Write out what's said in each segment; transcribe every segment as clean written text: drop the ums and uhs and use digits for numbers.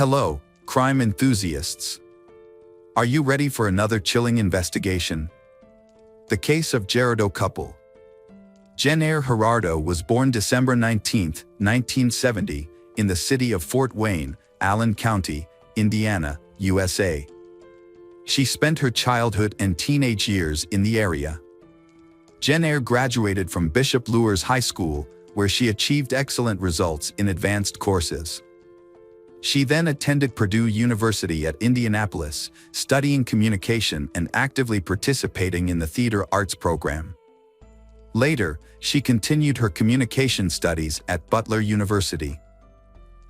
Hello, crime enthusiasts. Are you ready for another chilling investigation? The case of Gerardo couple. Jennair Gerardo was born December 19, 1970, in the city of Fort Wayne, Allen County, Indiana, USA. She spent her childhood and teenage years in the area. Jennair graduated from Bishop Luers High School, where she achieved excellent results in advanced courses. She then attended Purdue University at Indianapolis, studying communication and actively participating in the theater arts program. Later, she continued her communication studies at Butler University.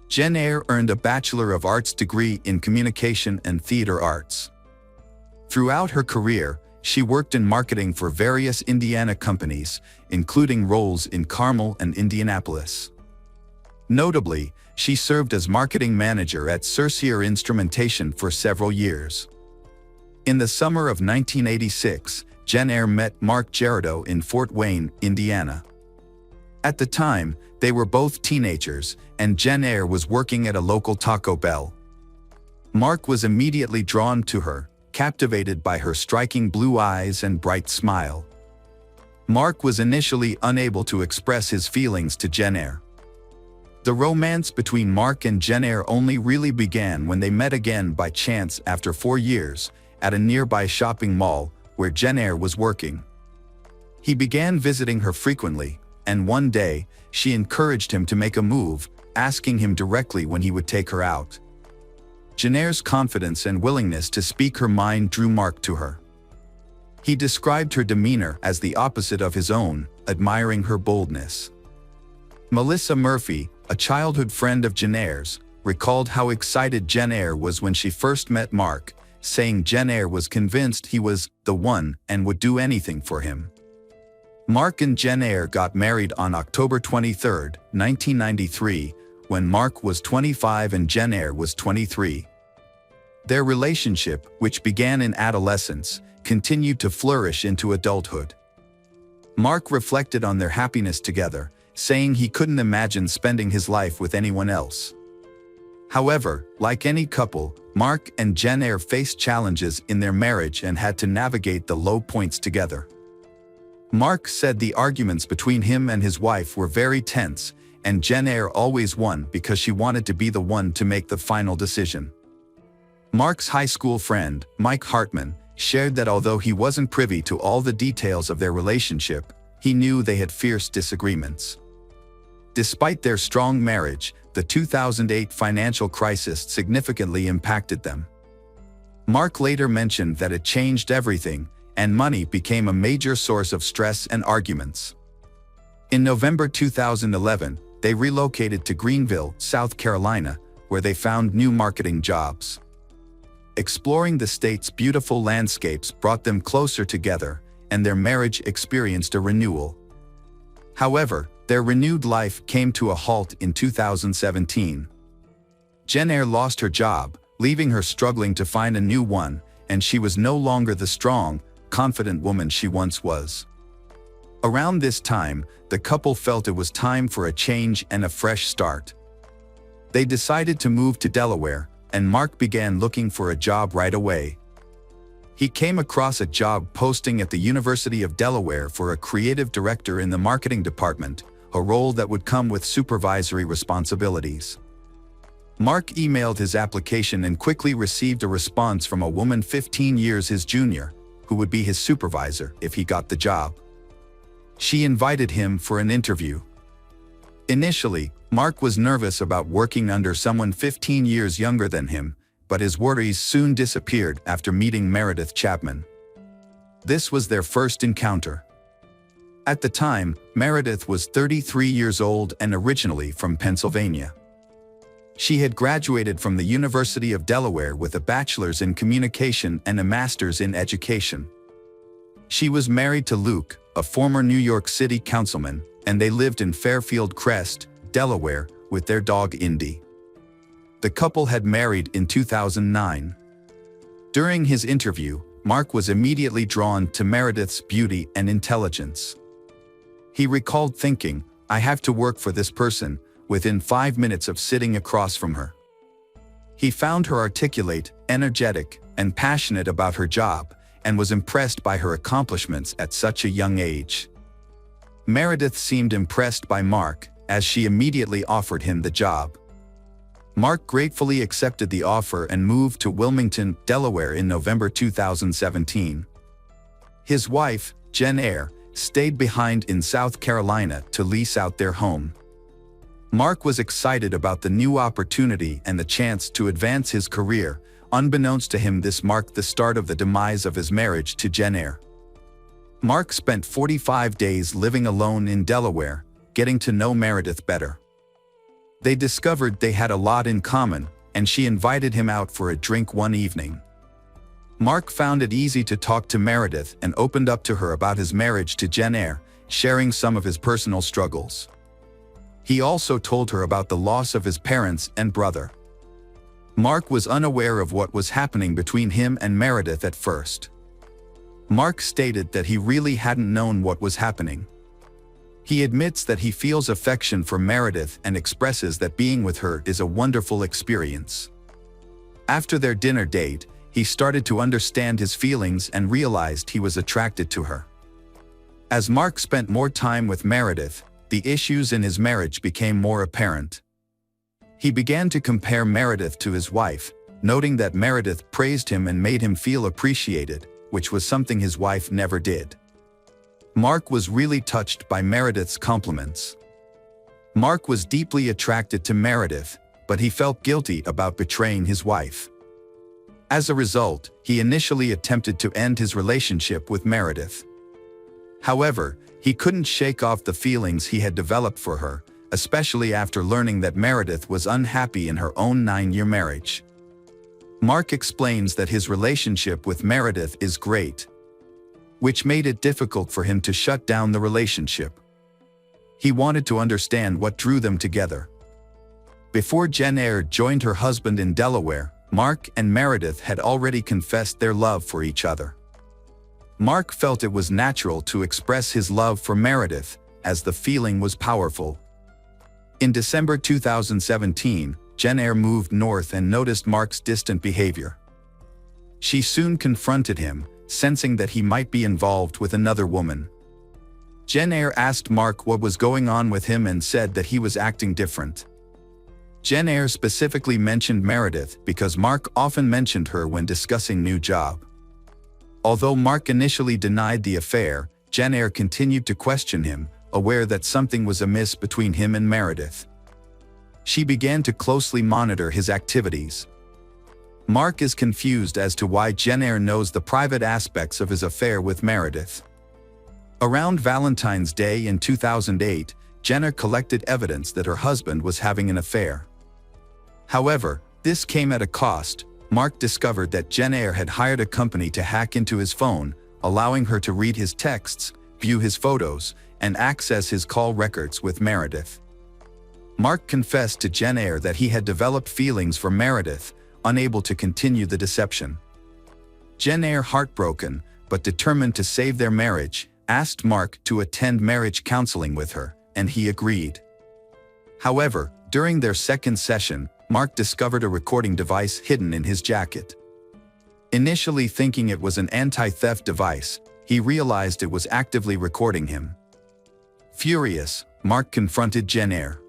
Jennair earned a Bachelor of Arts degree in communication and theater arts. Throughout her career, she worked in marketing for various Indiana companies, including roles in Carmel and Indianapolis. Notably, she served as marketing manager at CIRCOR Instrumentation for several years. In the summer of 1986, Jennair met Mark Gerardo in Fort Wayne, Indiana. At the time, they were both teenagers, and Jennair was working at a local Taco Bell. Mark was immediately drawn to her, captivated by her striking blue eyes and bright smile. Mark was initially unable to express his feelings to Jennair. The romance between Mark and Jennair only really began when they met again by chance after 4 years, at a nearby shopping mall where Jennair was working. He began visiting her frequently, and one day, she encouraged him to make a move, asking him directly when he would take her out. Jennair's confidence and willingness to speak her mind drew Mark to her. He described her demeanor as the opposite of his own, admiring her boldness. Melissa Murphy, a childhood friend of Jennair's, recalled how excited Jennair was when she first met Mark, saying Jennair was convinced he was the one and would do anything for him. Mark and Jennair got married on October 23, 1993, when Mark was 25 and Jennair was 23. Their relationship, which began in adolescence, continued to flourish into adulthood. Mark reflected on their happiness together, saying he couldn't imagine spending his life with anyone else. However, like any couple, Mark and Jennair faced challenges in their marriage and had to navigate the low points together. Mark said the arguments between him and his wife were very tense, and Jennair always won because she wanted to be the one to make the final decision. Mark's high school friend, Mike Hartman, shared that although he wasn't privy to all the details of their relationship, he knew they had fierce disagreements. Despite their strong marriage, the 2008 financial crisis significantly impacted them. Mark later mentioned that it changed everything, and money became a major source of stress and arguments. In November 2011, they relocated to Greenville, South Carolina, where they found new marketing jobs. Exploring the state's beautiful landscapes brought them closer together, and their marriage experienced a renewal. However, their renewed life came to a halt in 2017. Jennair lost her job, leaving her struggling to find a new one, and she was no longer the strong, confident woman she once was. Around this time, the couple felt it was time for a change and a fresh start. They decided to move to Delaware, and Mark began looking for a job right away. He came across a job posting at the University of Delaware for a creative director in the marketing department, a role that would come with supervisory responsibilities. Mark emailed his application and quickly received a response from a woman 15 years his junior, who would be his supervisor if he got the job. She invited him for an interview. Initially, Mark was nervous about working under someone 15 years younger than him, but his worries soon disappeared after meeting Meredith Chapman. This was their first encounter. At the time, Meredith was 33 years old and originally from Pennsylvania. She had graduated from the University of Delaware with a bachelor's in communication and a master's in education. She was married to Luke, a former New York City councilman, and they lived in Fairfield Crest, Delaware, with their dog Indy. The couple had married in 2009. During his interview, Mark was immediately drawn to Meredith's beauty and intelligence. He recalled thinking, "I have to work for this person," within 5 minutes of sitting across from her. He found her articulate, energetic, and passionate about her job, and was impressed by her accomplishments at such a young age. Meredith seemed impressed by Mark, as she immediately offered him the job. Mark gratefully accepted the offer and moved to Wilmington, Delaware in November 2017. His wife, Jennair, stayed behind in South Carolina to lease out their home. Mark was excited about the new opportunity and the chance to advance his career. Unbeknownst to him, this marked the start of the demise of his marriage to Jennair. Mark spent 45 days living alone in Delaware, getting to know Meredith better. They discovered they had a lot in common, and she invited him out for a drink one evening. Mark found it easy to talk to Meredith and opened up to her about his marriage to Jennair, sharing some of his personal struggles. He also told her about the loss of his parents and brother. Mark was unaware of what was happening between him and Meredith at first. Mark stated that he really hadn't known what was happening. He admits that he feels affection for Meredith and expresses that being with her is a wonderful experience. After their dinner date, he started to understand his feelings and realized he was attracted to her. As Mark spent more time with Meredith, the issues in his marriage became more apparent. He began to compare Meredith to his wife, noting that Meredith praised him and made him feel appreciated, which was something his wife never did. Mark was really touched by Meredith's compliments. Mark was deeply attracted to Meredith, but he felt guilty about betraying his wife. As a result, he initially attempted to end his relationship with Meredith. However, he couldn't shake off the feelings he had developed for her, especially after learning that Meredith was unhappy in her own 9-year marriage. Mark explains that his relationship with Meredith is great, which made it difficult for him to shut down the relationship. He wanted to understand what drew them together. Before Jennair joined her husband in Delaware, Mark and Meredith had already confessed their love for each other. Mark felt it was natural to express his love for Meredith, as the feeling was powerful. In December 2017, Jennair moved north and noticed Mark's distant behavior. She soon confronted him, sensing that he might be involved with another woman. Jennair asked Mark what was going on with him and said that he was acting different. Jennair specifically mentioned Meredith because Mark often mentioned her when discussing new job. Although Mark initially denied the affair, Jennair continued to question him, aware that something was amiss between him and Meredith. She began to closely monitor his activities. Mark is confused as to why Jennair knows the private aspects of his affair with Meredith. Around Valentine's Day in 2008, Jennair collected evidence that her husband was having an affair. However, this came at a cost. Mark discovered that Jennair had hired a company to hack into his phone, allowing her to read his texts, view his photos, and access his call records with Meredith. Mark confessed to Jennair that he had developed feelings for Meredith, unable to continue the deception. Jennair, heartbroken but determined to save their marriage, asked Mark to attend marriage counseling with her, and he agreed. However, during their second session, Mark discovered a recording device hidden in his jacket. Initially thinking it was an anti-theft device, he realized it was actively recording him. Furious, Mark confronted Jennair.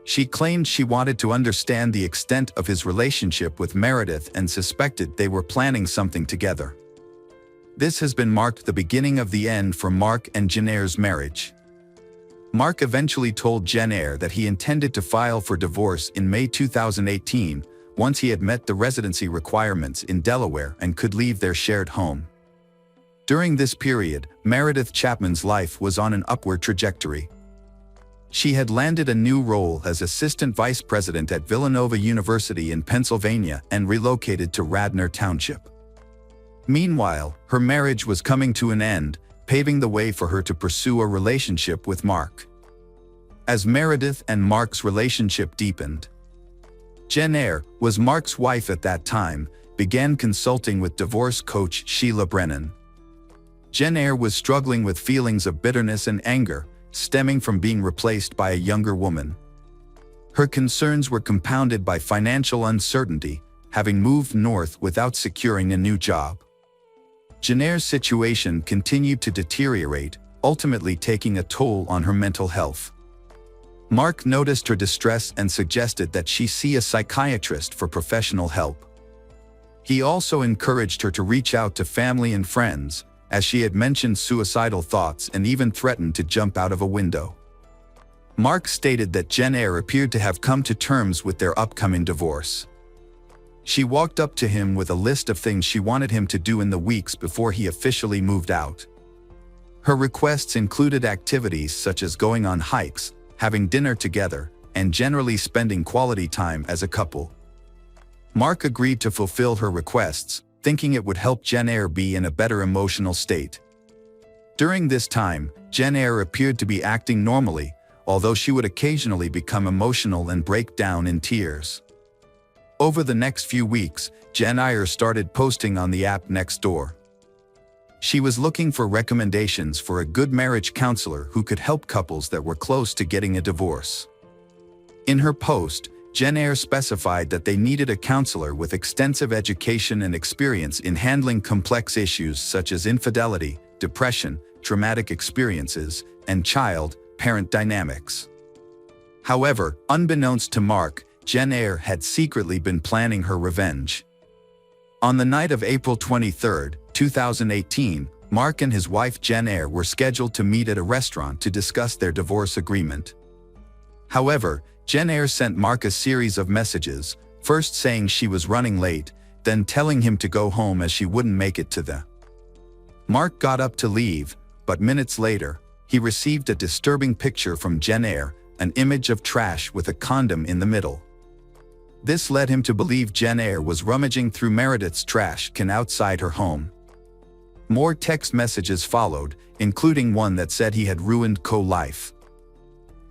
She claimed she wanted to understand the extent of his relationship with Meredith and suspected they were planning something together. This has been marked the beginning of the end for Mark and Jennair's marriage. Mark eventually told Jennair that he intended to file for divorce in May 2018, once he had met the residency requirements in Delaware and could leave their shared home. During this period, Meredith Chapman's life was on an upward trajectory. She had landed a new role as assistant vice president at Butler University in Pennsylvania and relocated to Radnor Township. Meanwhile, her marriage was coming to an end, paving the way for her to pursue a relationship with Mark. As Meredith and Mark's relationship deepened, Jennair, was Mark's wife at that time, began consulting with divorce coach Sheila Brennan. Jennair was struggling with feelings of bitterness and anger, stemming from being replaced by a younger woman. Her concerns were compounded by financial uncertainty, having moved north without securing a new job. Jennair's situation continued to deteriorate, ultimately taking a toll on her mental health. Mark noticed her distress and suggested that she see a psychiatrist for professional help. He also encouraged her to reach out to family and friends, as she had mentioned suicidal thoughts and even threatened to jump out of a window. Mark stated that Jennair appeared to have come to terms with their upcoming divorce. She walked up to him with a list of things she wanted him to do in the weeks before he officially moved out. Her requests included activities such as going on hikes, having dinner together, and generally spending quality time as a couple. Mark agreed to fulfill her requests, thinking it would help Jennair be in a better emotional state. During this time, Jennair appeared to be acting normally, although she would occasionally become emotional and break down in tears. Over the next few weeks, Jennair started posting on the app Nextdoor. She was looking for recommendations for a good marriage counselor who could help couples that were close to getting a divorce. In her post, Jennair specified that they needed a counselor with extensive education and experience in handling complex issues such as infidelity, depression, traumatic experiences, and child-parent dynamics. However, unbeknownst to Mark, Jennair had secretly been planning her revenge. On the night of April 23, 2018, Mark and his wife Jennair were scheduled to meet at a restaurant to discuss their divorce agreement. However, Jennair sent Mark a series of messages, first saying she was running late, then telling him to go home as she wouldn't make it to the. Mark got up to leave, but minutes later, he received a disturbing picture from Jennair, an image of trash with a condom in the middle. This led him to believe Jennair was rummaging through Meredith's trash can outside her home. More text messages followed, including one that said he had ruined co-life.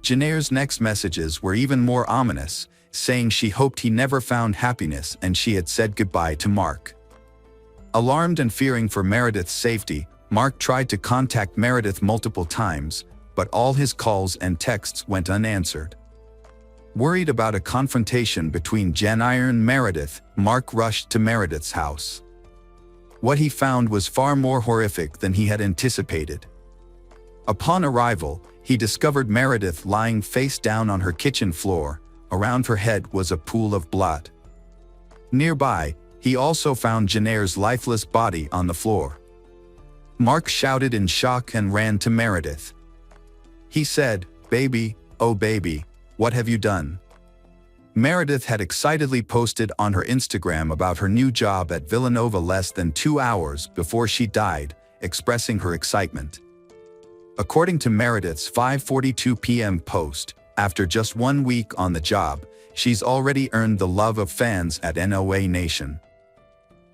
Jennair's next messages were even more ominous, saying she hoped he never found happiness and she had said goodbye to Mark. Alarmed and fearing for Meredith's safety, Mark tried to contact Meredith multiple times, but all his calls and texts went unanswered. Worried about a confrontation between Jennair and Meredith, Mark rushed to Meredith's house. What he found was far more horrific than he had anticipated. Upon arrival, he discovered Meredith lying face down on her kitchen floor. Around her head was a pool of blood. Nearby, he also found Jennair's lifeless body on the floor. Mark shouted in shock and ran to Meredith. He said, "Baby, oh baby, what have you done?" Meredith had excitedly posted on her Instagram about her new job at Villanova less than 2 hours before she died, expressing her excitement. According to Meredith's 5:42 p.m. post, after just 1 week on the job, she's already earned the love of fans at NOA Nation.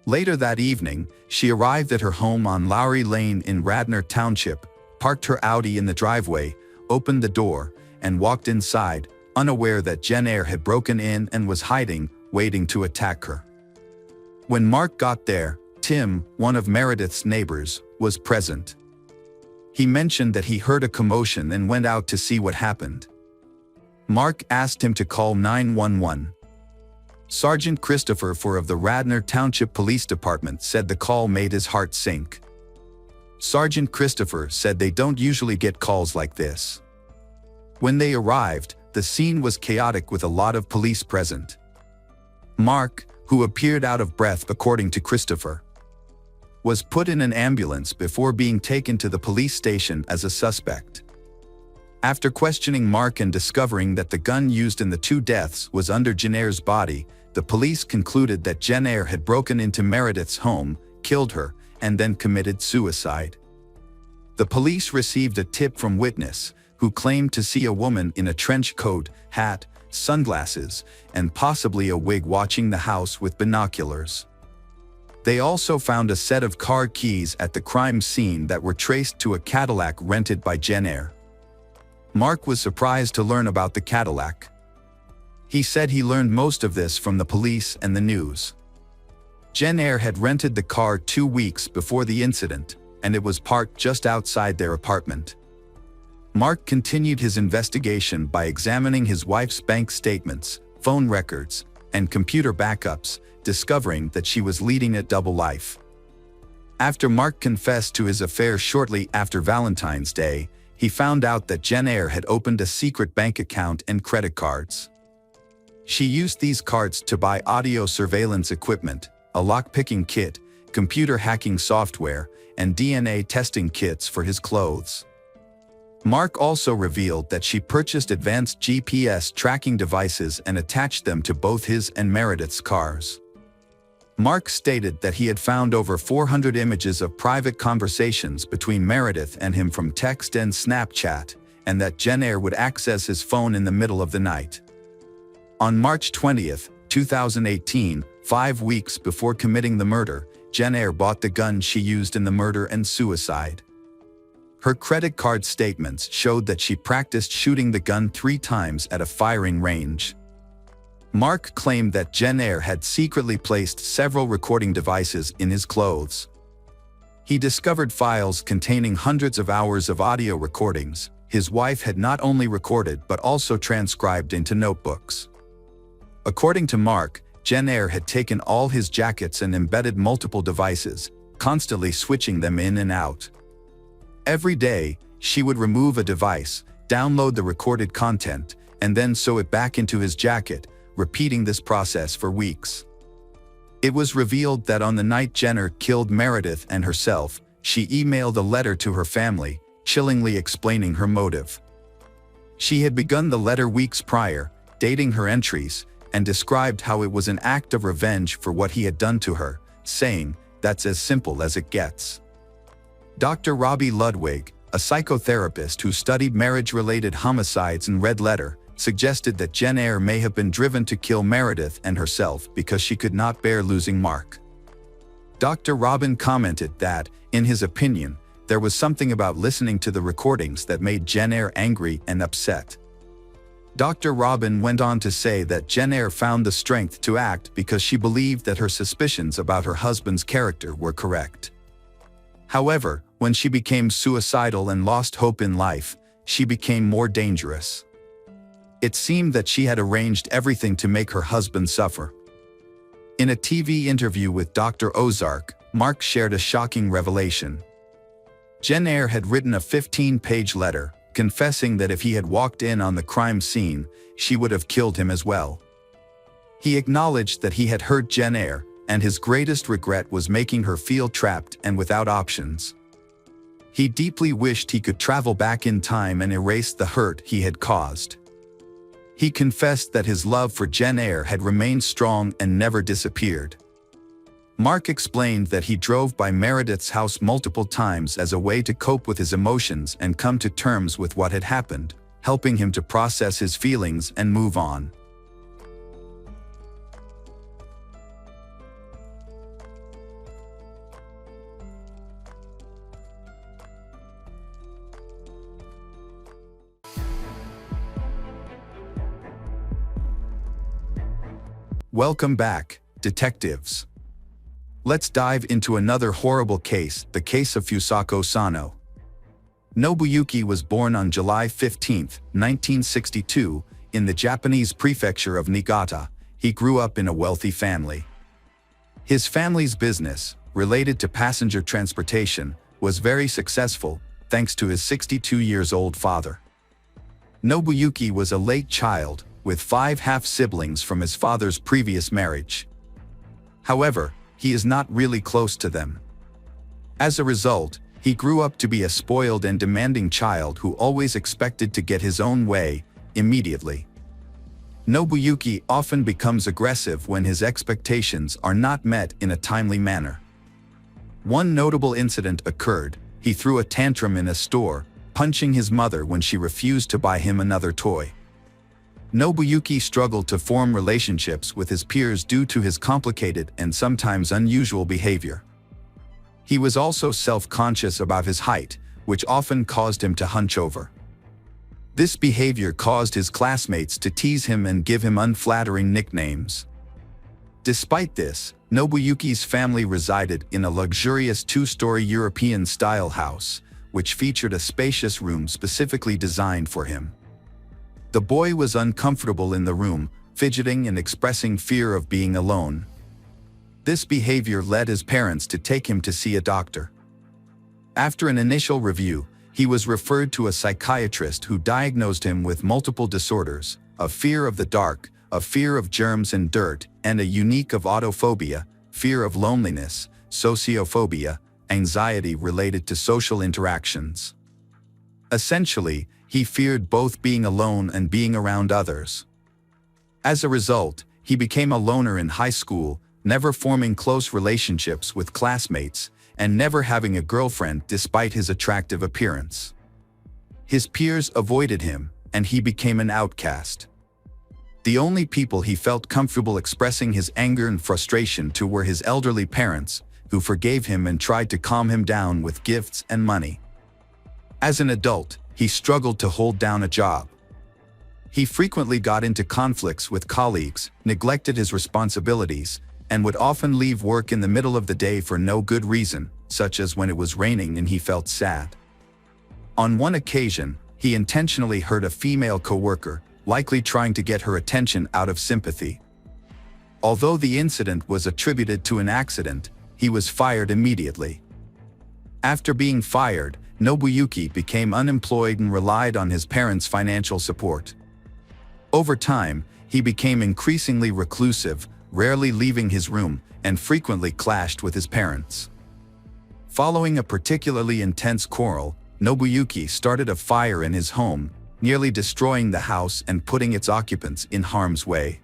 Later that evening, she arrived at her home on Lowry Lane in Radnor Township, parked her Audi in the driveway, opened the door, and walked inside, unaware that Jennair had broken in and was hiding, waiting to attack her. When Mark got there, Tim, one of Meredith's neighbors, was present. He mentioned that he heard a commotion and went out to see what happened. Mark asked him to call 911. Sergeant Christopher Four of the Radnor Township Police Department said the call made his heart sink. Sergeant Christopher said they don't usually get calls like this. When they arrived, the scene was chaotic with a lot of police present. Mark, who appeared out of breath according to Christopher, was put in an ambulance before being taken to the police station as a suspect. After questioning Mark and discovering that the gun used in the 2 deaths was under Jennair's body, the police concluded that Jennair had broken into Meredith's home, killed her, and then committed suicide. The police received a tip from witness, who claimed to see a woman in a trench coat, hat, sunglasses, and possibly a wig watching the house with binoculars. They also found a set of car keys at the crime scene that were traced to a Cadillac rented by Jennair. Mark was surprised to learn about the Cadillac. He said he learned most of this from the police and the news. Jennair had rented the car 2 weeks before the incident, and it was parked just outside their apartment. Mark continued his investigation by examining his wife's bank statements, phone records, and computer backups, discovering that she was leading a double life. After Mark confessed to his affair shortly after Valentine's Day, he found out that Jennair had opened a secret bank account and credit cards. She used these cards to buy audio surveillance equipment, a lock-picking kit, computer hacking software, and DNA testing kits for his clothes. Mark also revealed that she purchased advanced GPS tracking devices and attached them to both his and Meredith's cars. Mark stated that he had found over 400 images of private conversations between Meredith and him from text and Snapchat, and that Jennair would access his phone in the middle of the night. On March 20, 2018, 5 weeks before committing the murder, Jennair bought the gun she used in the murder and suicide. Her credit card statements showed that she practiced shooting the gun 3 times at a firing range. Mark claimed that Jennair had secretly placed several recording devices in his clothes. He discovered files containing hundreds of hours of audio recordings his wife had not only recorded but also transcribed into notebooks. According to Mark, Jennair had taken all his jackets and embedded multiple devices, constantly switching them in and out. Every day, she would remove a device, download the recorded content, and then sew it back into his jacket, repeating this process for weeks. It was revealed that on the night Jennair killed Meredith and herself, she emailed a letter to her family, chillingly explaining her motive. She had begun the letter weeks prior, dating her entries, and described how it was an act of revenge for what he had done to her, saying, "That's as simple as it gets." Dr. Robbie Ludwig, a psychotherapist who studied marriage-related homicides and Red Letter, suggested that Jennair may have been driven to kill Meredith and herself because she could not bear losing Mark. Dr. Robin commented that, in his opinion, there was something about listening to the recordings that made Jennair angry and upset. Dr. Robin went on to say that Jennair found the strength to act because she believed that her suspicions about her husband's character were correct. However, when she became suicidal and lost hope in life, she became more dangerous. It seemed that she had arranged everything to make her husband suffer. In a TV interview with Dr. Ozark, Mark shared a shocking revelation. Jennair had written a 15-page letter, confessing that if he had walked in on the crime scene, she would have killed him as well. He acknowledged that he had hurt Jennair, and his greatest regret was making her feel trapped and without options. He deeply wished he could travel back in time and erase the hurt he had caused. He confessed that his love for Jennair had remained strong and never disappeared. Mark explained that he drove by Meredith's house multiple times as a way to cope with his emotions and come to terms with what had happened, helping him to process his feelings and move on. Welcome back, detectives. Let's dive into another horrible case, the case of Fusako Sano. Nobuyuki was born on July 15, 1962, in the Japanese prefecture of Niigata. He grew up in a wealthy family. His family's business, related to passenger transportation, was very successful, thanks to his 62-year-old father. Nobuyuki was a late child, with 5 half-siblings from his father's previous marriage. However, he is not really close to them. As a result, he grew up to be a spoiled and demanding child who always expected to get his own way, immediately. Nobuyuki often becomes aggressive when his expectations are not met in a timely manner. One notable incident occurred: he threw a tantrum in a store, punching his mother when she refused to buy him another toy. Nobuyuki struggled to form relationships with his peers due to his complicated and sometimes unusual behavior. He was also self-conscious about his height, which often caused him to hunch over. This behavior caused his classmates to tease him and give him unflattering nicknames. Despite this, Nobuyuki's family resided in a luxurious 2-story European-style house, which featured a spacious room specifically designed for him. The boy was uncomfortable in the room, fidgeting and expressing fear of being alone. This behavior led his parents to take him to see a doctor. After an initial review, he was referred to a psychiatrist who diagnosed him with multiple disorders, a fear of the dark, a fear of germs and dirt, and a unique of autophobia, fear of loneliness, sociophobia, anxiety related to social interactions. Essentially, he feared both being alone and being around others. As a result, he became a loner in high school, never forming close relationships with classmates, and never having a girlfriend despite his attractive appearance. His peers avoided him, and he became an outcast. The only people he felt comfortable expressing his anger and frustration to were his elderly parents, who forgave him and tried to calm him down with gifts and money. As an adult, he struggled to hold down a job. He frequently got into conflicts with colleagues, neglected his responsibilities, and would often leave work in the middle of the day for no good reason, such as when it was raining and he felt sad. On one occasion, he intentionally hurt a female coworker, likely trying to get her attention out of sympathy. Although the incident was attributed to an accident, he was fired immediately. After being fired, Nobuyuki became unemployed and relied on his parents' financial support. Over time, he became increasingly reclusive, rarely leaving his room, and frequently clashed with his parents. Following a particularly intense quarrel, Nobuyuki started a fire in his home, nearly destroying the house and putting its occupants in harm's way.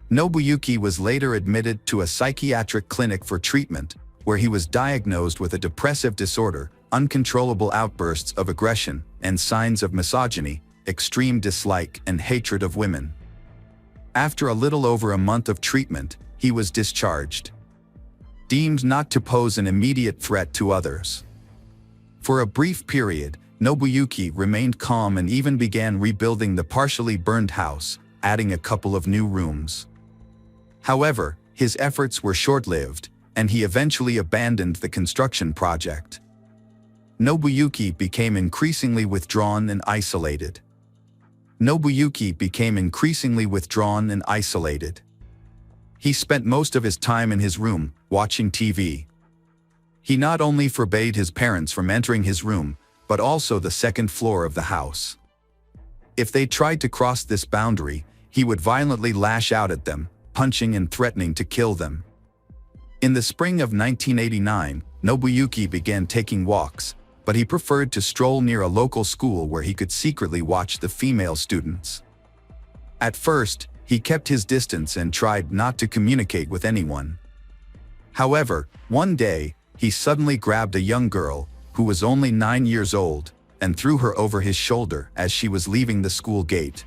Nobuyuki was later admitted to a psychiatric clinic for treatment, where he was diagnosed with a depressive disorder, uncontrollable outbursts of aggression, and signs of misogyny, extreme dislike and hatred of women. After a little over a month of treatment, he was discharged, deemed not to pose an immediate threat to others. For a brief period, Nobuyuki remained calm and even began rebuilding the partially burned house, adding a couple of new rooms. However, his efforts were short-lived, and he eventually abandoned the construction project. Nobuyuki became increasingly withdrawn and isolated. He spent most of his time in his room, watching TV. He not only forbade his parents from entering his room, but also the second floor of the house. If they tried to cross this boundary, he would violently lash out at them, punching and threatening to kill them. In the spring of 1989, Nobuyuki began taking walks, but he preferred to stroll near a local school where he could secretly watch the female students. At first, he kept his distance and tried not to communicate with anyone. However, one day, he suddenly grabbed a young girl, who was only 9 years old, and threw her over his shoulder as she was leaving the school gate.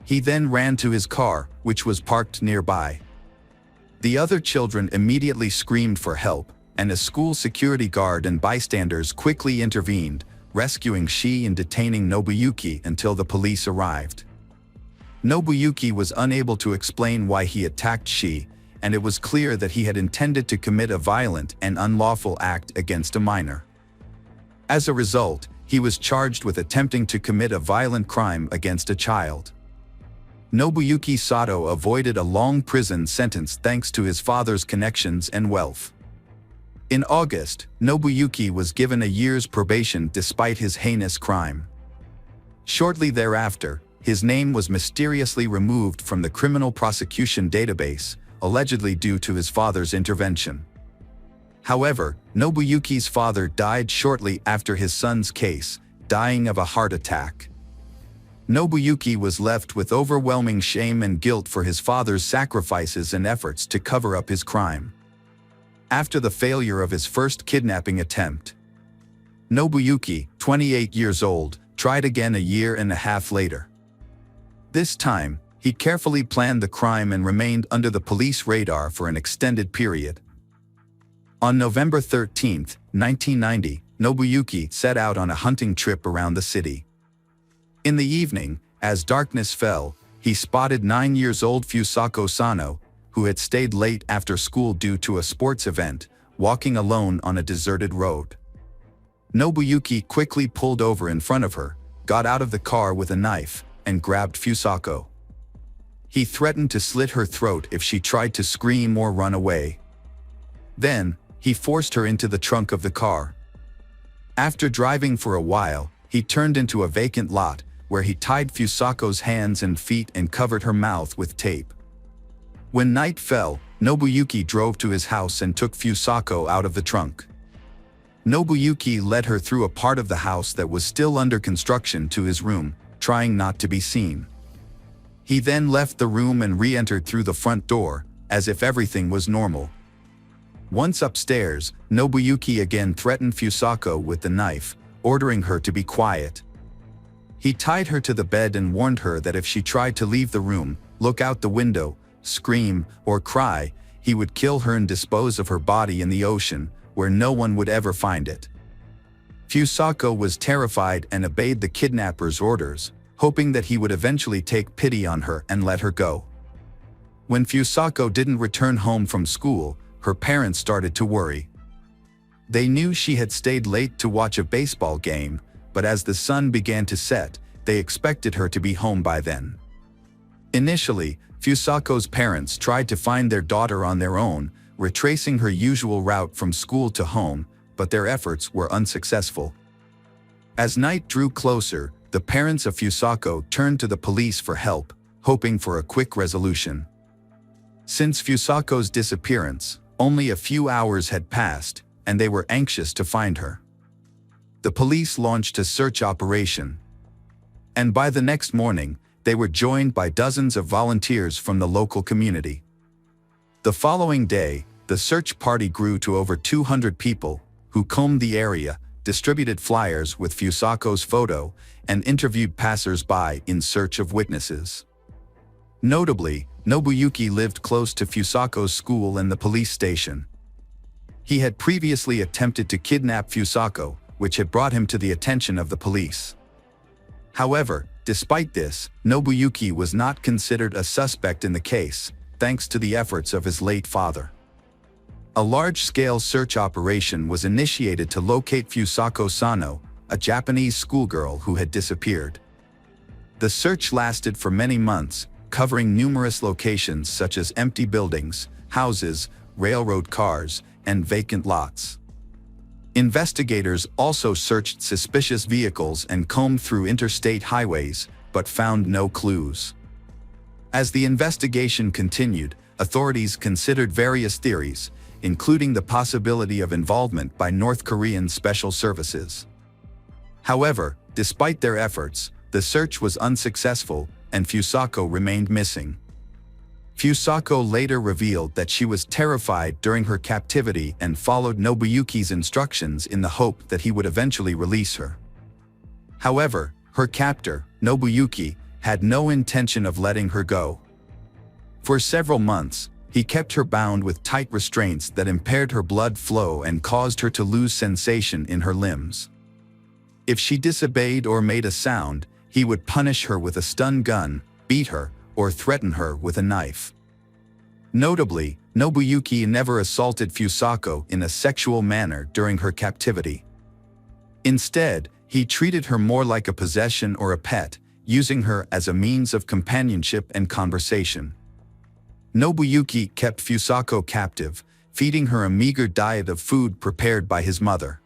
He then ran to his car, which was parked nearby. The other children immediately screamed for help, and a school security guard and bystanders quickly intervened, rescuing she and detaining Nobuyuki until the police arrived. Nobuyuki was unable to explain why he attacked she, and it was clear that he had intended to commit a violent and unlawful act against a minor. As a result, he was charged with attempting to commit a violent crime against a child. Nobuyuki Sato avoided a long prison sentence thanks to his father's connections and wealth. In August, Nobuyuki was given a year's probation despite his heinous crime. Shortly thereafter, his name was mysteriously removed from the criminal prosecution database, allegedly due to his father's intervention. However, Nobuyuki's father died shortly after his son's case, dying of a heart attack. Nobuyuki was left with overwhelming shame and guilt for his father's sacrifices and efforts to cover up his crime. After the failure of his first kidnapping attempt, Nobuyuki, 28 years old, tried again a year and a half later. This time, he carefully planned the crime and remained under the police radar for an extended period. On November 13, 1990, Nobuyuki set out on a hunting trip around the city. In the evening, as darkness fell, he spotted 9-year-old Fusako Sano, who had stayed late after school due to a sports event, walking alone on a deserted road. Nobuyuki quickly pulled over in front of her, got out of the car with a knife, and grabbed Fusako. He threatened to slit her throat if she tried to scream or run away. Then, he forced her into the trunk of the car. After driving for a while, he turned into a vacant lot, where he tied Fusako's hands and feet and covered her mouth with tape. When night fell, Nobuyuki drove to his house and took Fusako out of the trunk. Nobuyuki led her through a part of the house that was still under construction to his room, trying not to be seen. He then left the room and re-entered through the front door, as if everything was normal. Once upstairs, Nobuyuki again threatened Fusako with the knife, ordering her to be quiet. He tied her to the bed and warned her that if she tried to leave the room, look out the window, scream, or cry, he would kill her and dispose of her body in the ocean, where no one would ever find it. Fusako was terrified and obeyed the kidnapper's orders, hoping that he would eventually take pity on her and let her go. When Fusako didn't return home from school, her parents started to worry. They knew she had stayed late to watch a baseball game, but as the sun began to set, they expected her to be home by then. Initially, Fusako's parents tried to find their daughter on their own, retracing her usual route from school to home, but their efforts were unsuccessful. As night drew closer, the parents of Fusako turned to the police for help, hoping for a quick resolution. Since Fusako's disappearance, only a few hours had passed, and they were anxious to find her. The police launched a search operation. And by the next morning, they were joined by dozens of volunteers from the local community. The following day, the search party grew to over 200 people, who combed the area, distributed flyers with Fusako's photo, and interviewed passers-by in search of witnesses. Notably, Nobuyuki lived close to Fusako's school and the police station. He had previously attempted to kidnap Fusako, which had brought him to the attention of the police. However, despite this, Nobuyuki was not considered a suspect in the case, thanks to the efforts of his late father. A large-scale search operation was initiated to locate Fusako Sano, a Japanese schoolgirl who had disappeared. The search lasted for many months, covering numerous locations such as empty buildings, houses, railroad cars, and vacant lots. Investigators also searched suspicious vehicles and combed through interstate highways, but found no clues. As the investigation continued, authorities considered various theories, including the possibility of involvement by North Korean special services. However, despite their efforts, the search was unsuccessful, and Fusako remained missing. Fusako later revealed that she was terrified during her captivity and followed Nobuyuki's instructions in the hope that he would eventually release her. However, her captor, Nobuyuki, had no intention of letting her go. For several months, he kept her bound with tight restraints that impaired her blood flow and caused her to lose sensation in her limbs. If she disobeyed or made a sound, he would punish her with a stun gun, beat her, or threaten her with a knife. Notably, Nobuyuki never assaulted Fusako in a sexual manner during her captivity. Instead, he treated her more like a possession or a pet, using her as a means of companionship and conversation. Nobuyuki kept Fusako captive, feeding her a meager diet of food prepared by his mother.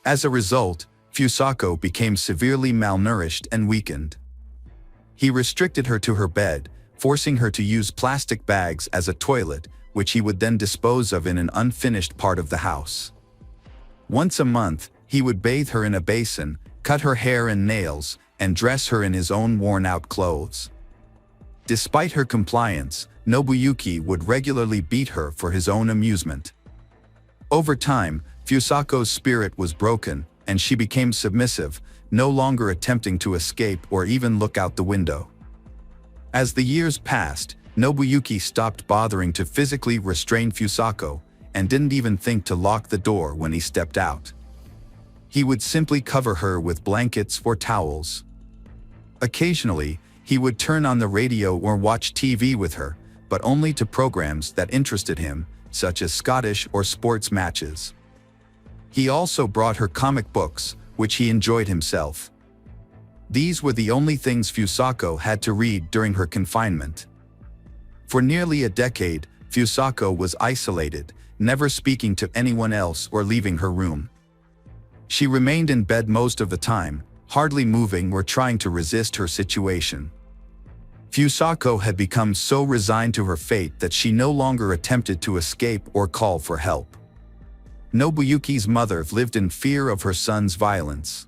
As a result, Fusako became severely malnourished and weakened. He restricted her to her bed, forcing her to use plastic bags as a toilet, which he would then dispose of in an unfinished part of the house. Once a month, he would bathe her in a basin, cut her hair and nails, and dress her in his own worn-out clothes. Despite her compliance, Nobuyuki would regularly beat her for his own amusement. Over time, Fusako's spirit was broken, and she became submissive, no longer attempting to escape or even look out the window. As the years passed, Nobuyuki stopped bothering to physically restrain Fusako, and didn't even think to lock the door when he stepped out. He would simply cover her with blankets or towels. Occasionally, he would turn on the radio or watch TV with her, but only to programs that interested him, such as Scottish or sports matches. He also brought her comic books, which he enjoyed himself. These were the only things Fusako had to read during her confinement. For nearly a decade, Fusako was isolated, never speaking to anyone else or leaving her room. She remained in bed most of the time, hardly moving or trying to resist her situation. Fusako had become so resigned to her fate that she no longer attempted to escape or call for help. Nobuyuki's mother lived in fear of her son's violence.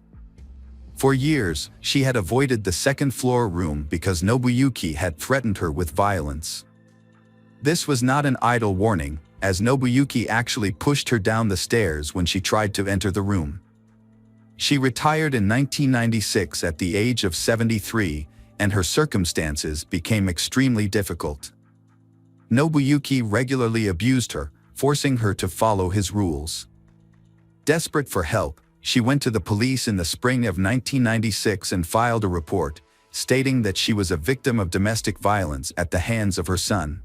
For years, she had avoided the second-floor room because Nobuyuki had threatened her with violence. This was not an idle warning, as Nobuyuki actually pushed her down the stairs when she tried to enter the room. She retired in 1996 at the age of 73, and her circumstances became extremely difficult. Nobuyuki regularly abused her, forcing her to follow his rules. Desperate for help, she went to the police in the spring of 1996 and filed a report, stating that she was a victim of domestic violence at the hands of her son.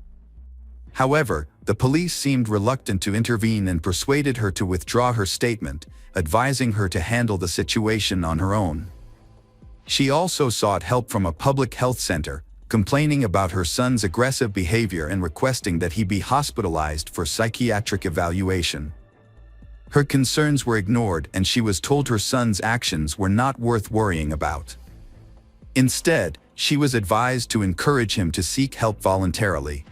However, the police seemed reluctant to intervene and persuaded her to withdraw her statement, advising her to handle the situation on her own. She also sought help from a public health center, complaining about her son's aggressive behavior and requesting that he be hospitalized for psychiatric evaluation. Her concerns were ignored and she was told her son's actions were not worth worrying about. Instead, she was advised to encourage him to seek help voluntarily.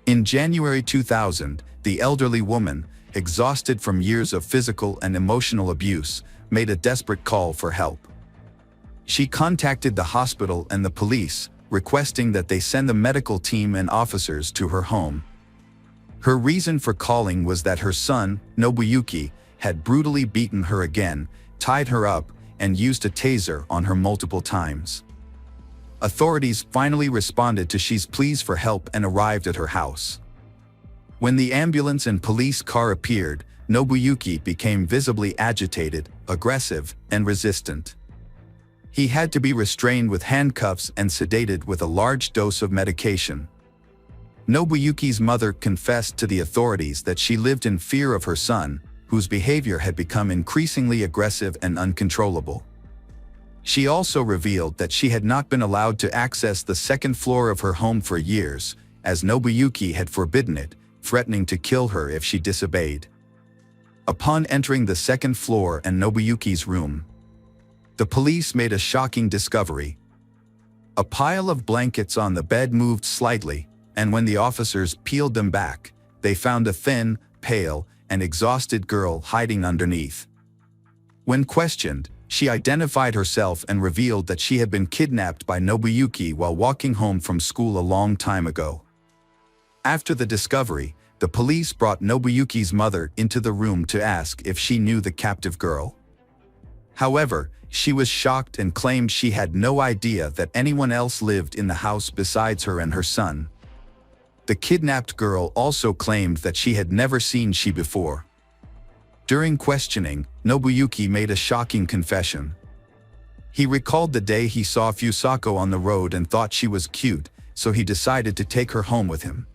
In January 2000, the elderly woman, exhausted from years of physical and emotional abuse, made a desperate call for help. She contacted the hospital and the police, requesting that they send the medical team and officers to her home. Her reason for calling was that her son, Nobuyuki, had brutally beaten her again, tied her up, and used a taser on her multiple times. Authorities finally responded to she's pleas for help and arrived at her house. When the ambulance and police car appeared, Nobuyuki became visibly agitated, aggressive, and resistant. He had to be restrained with handcuffs and sedated with a large dose of medication. Nobuyuki's mother confessed to the authorities that she lived in fear of her son, whose behavior had become increasingly aggressive and uncontrollable. She also revealed that she had not been allowed to access the second floor of her home for years, as Nobuyuki had forbidden it, threatening to kill her if she disobeyed. Upon entering the second floor and Nobuyuki's room, the police made a shocking discovery. A pile of blankets on the bed moved slightly, and when the officers peeled them back, they found a thin, pale, and exhausted girl hiding underneath. When questioned, she identified herself and revealed that she had been kidnapped by Nobuyuki while walking home from school a long time ago. After the discovery, the police brought Nobuyuki's mother into the room to ask if she knew the captive girl. However, she was shocked and claimed she had no idea that anyone else lived in the house besides her and her son. The kidnapped girl also claimed that she had never seen she before. During questioning, Nobuyuki made a shocking confession. He recalled the day he saw Fusako on the road and thought she was cute, so he decided to take her home with him.